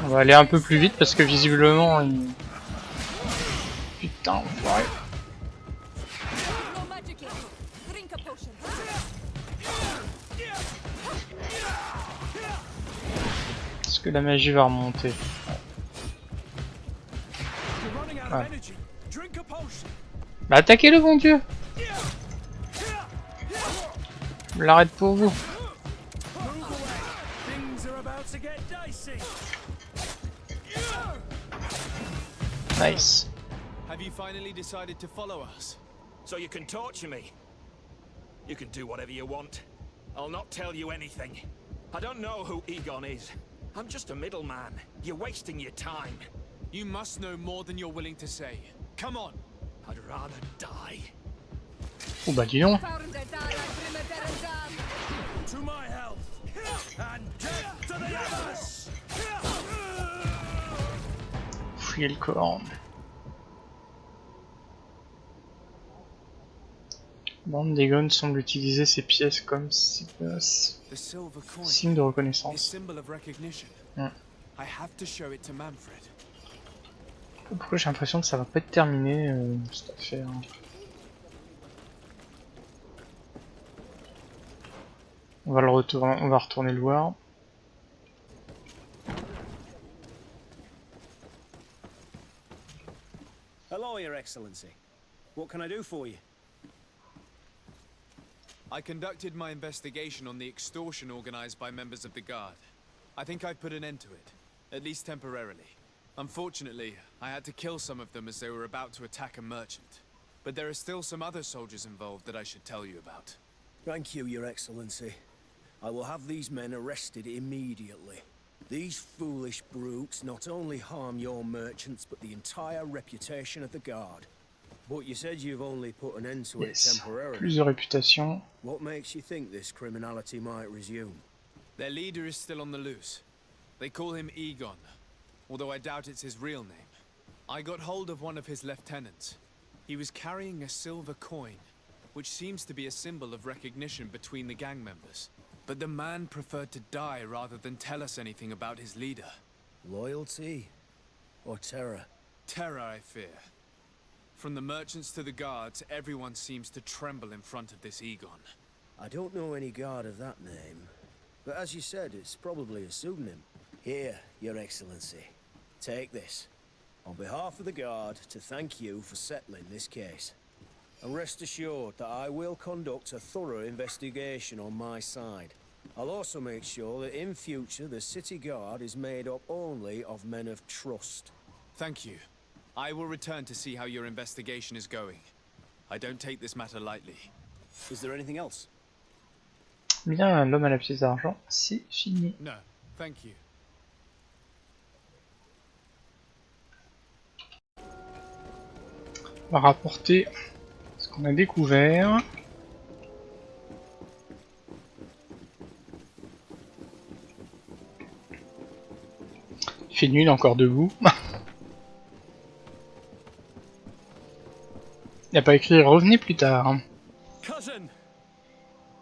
On va aller un peu plus vite parce que visiblement il... Putain, enfoiré. Est-ce que la magie va remonter? Ouais. Bah attaquez le bon Dieu! Je l'arrête pour vous. Nice.
Have you finally decided to follow us? So you can torture me. You can do whatever you want. I'll not tell you anything. I don't know who Egon is. I'm just a middleman. You're wasting your time.
You must know more than you're willing to say. Come on.
I'd rather die.
Oh bah dis donc.
To my health and death to the others.
Fouiller le corps. Bandégon semble utiliser ces pièces comme signe de reconnaissance. Pourquoi j'ai l'impression que ça va pas être terminé cette affaire. On va retourner le voir.
Hello, Your Excellency. What can I do for you?
I conducted my investigation on the extortion organized by members of the Guard. I think I've put an end to it, at least temporarily. Unfortunately, I had to kill some of them as they were about to attack a merchant. But there are still some other soldiers involved that I should tell you about.
Thank you, Your Excellency. I will have these men arrested immediately. These foolish brutes not only harm your merchants, but the entire reputation of the Guard. But you said you've only put an end to it temporarily.
Plus de réputation.
What makes you think this criminality might resume?
Their leader is still on the loose. They call him Egon, although I doubt it's his real name. I got hold of one of his lieutenants. He was carrying a silver coin, which seems to be a symbol of recognition between the gang members. But the man preferred to die rather than tell us anything about his leader.
Loyalty? Or terror?
Terror, I fear. From the merchants to the guards, everyone seems to tremble in front of this Egon.
I don't know any guard of that name. But as you said, it's probably a pseudonym. Here, Your Excellency. Take this. On behalf of the Guard, to thank you for settling this case. And rest assured that I will conduct a thorough investigation on my side. I'll also make sure that in future the city guard is made up only of men of trust.
Thank you. I will return to see how your investigation is going. I don't take this matter lightly.
Is there anything else?
Bien, l'homme à la pièce d'argent, c'est fini.
No, thank you.
On va rapporter ce qu'on a découvert. Il fait nuit, il est encore debout. Il n'y a pas écrit revenez plus tard.
Cousin!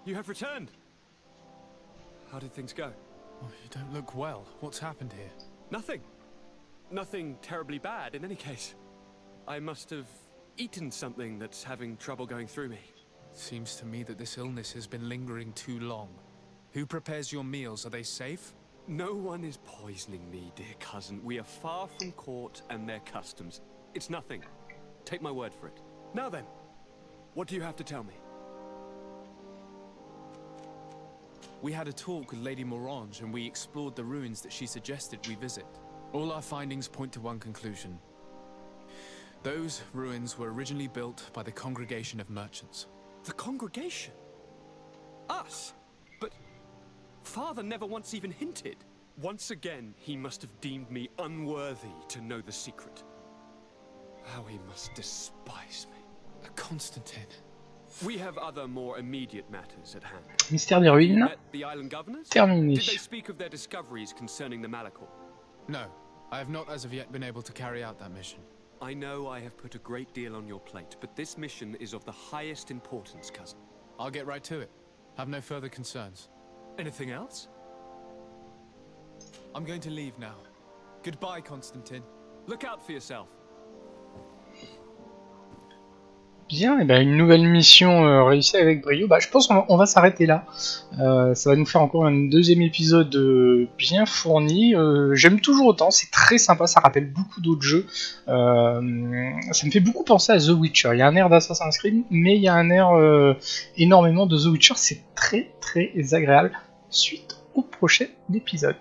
You have returned. How did things go?
Oh, you don't look well. What's happened here?
Nothing. Nothing terribly bad in any case. I must have eaten something that's having trouble going through me.
Seems to me that this illness has been lingering too long. Who prepares your meals? Are they safe?
No one is poisoning me, dear cousin. We are far from court and their customs. It's nothing. Take my word for it. Now then, what do you have to tell me?
We had a talk with Lady Morange and we explored the ruins that she suggested we visit. All our findings point to one conclusion. Those ruins were originally built by the Congregation of Merchants.
The Congregation? Us? But Father never once even hinted. Once again, he must have deemed me unworthy to know the secret. How he must despise me.
Constantine.
We have other more immediate matters at hand.
Mystère des ruines.
Met the island governors?
Terminé.
Did they speak of their discoveries concerning the Malachor?
No, I have not as of yet been able to carry out that mission.
I know I have put a great deal on your plate, but this mission is of the highest importance, cousin.
I'll get right to it. Have no further concerns.
Anything else?
I'm going to leave now. Goodbye, Constantine.
Look out for yourself.
Bien, et ben une nouvelle mission réussie avec brio. Bah, je pense qu'on va s'arrêter là. Ça va nous faire encore un deuxième épisode bien fourni. J'aime toujours autant, c'est très sympa, ça rappelle beaucoup d'autres jeux. Ça me fait beaucoup penser à The Witcher. Il y a un air d'Assassin's Creed, mais il y a un air énormément de The Witcher. C'est très très agréable. Suite au prochain épisode.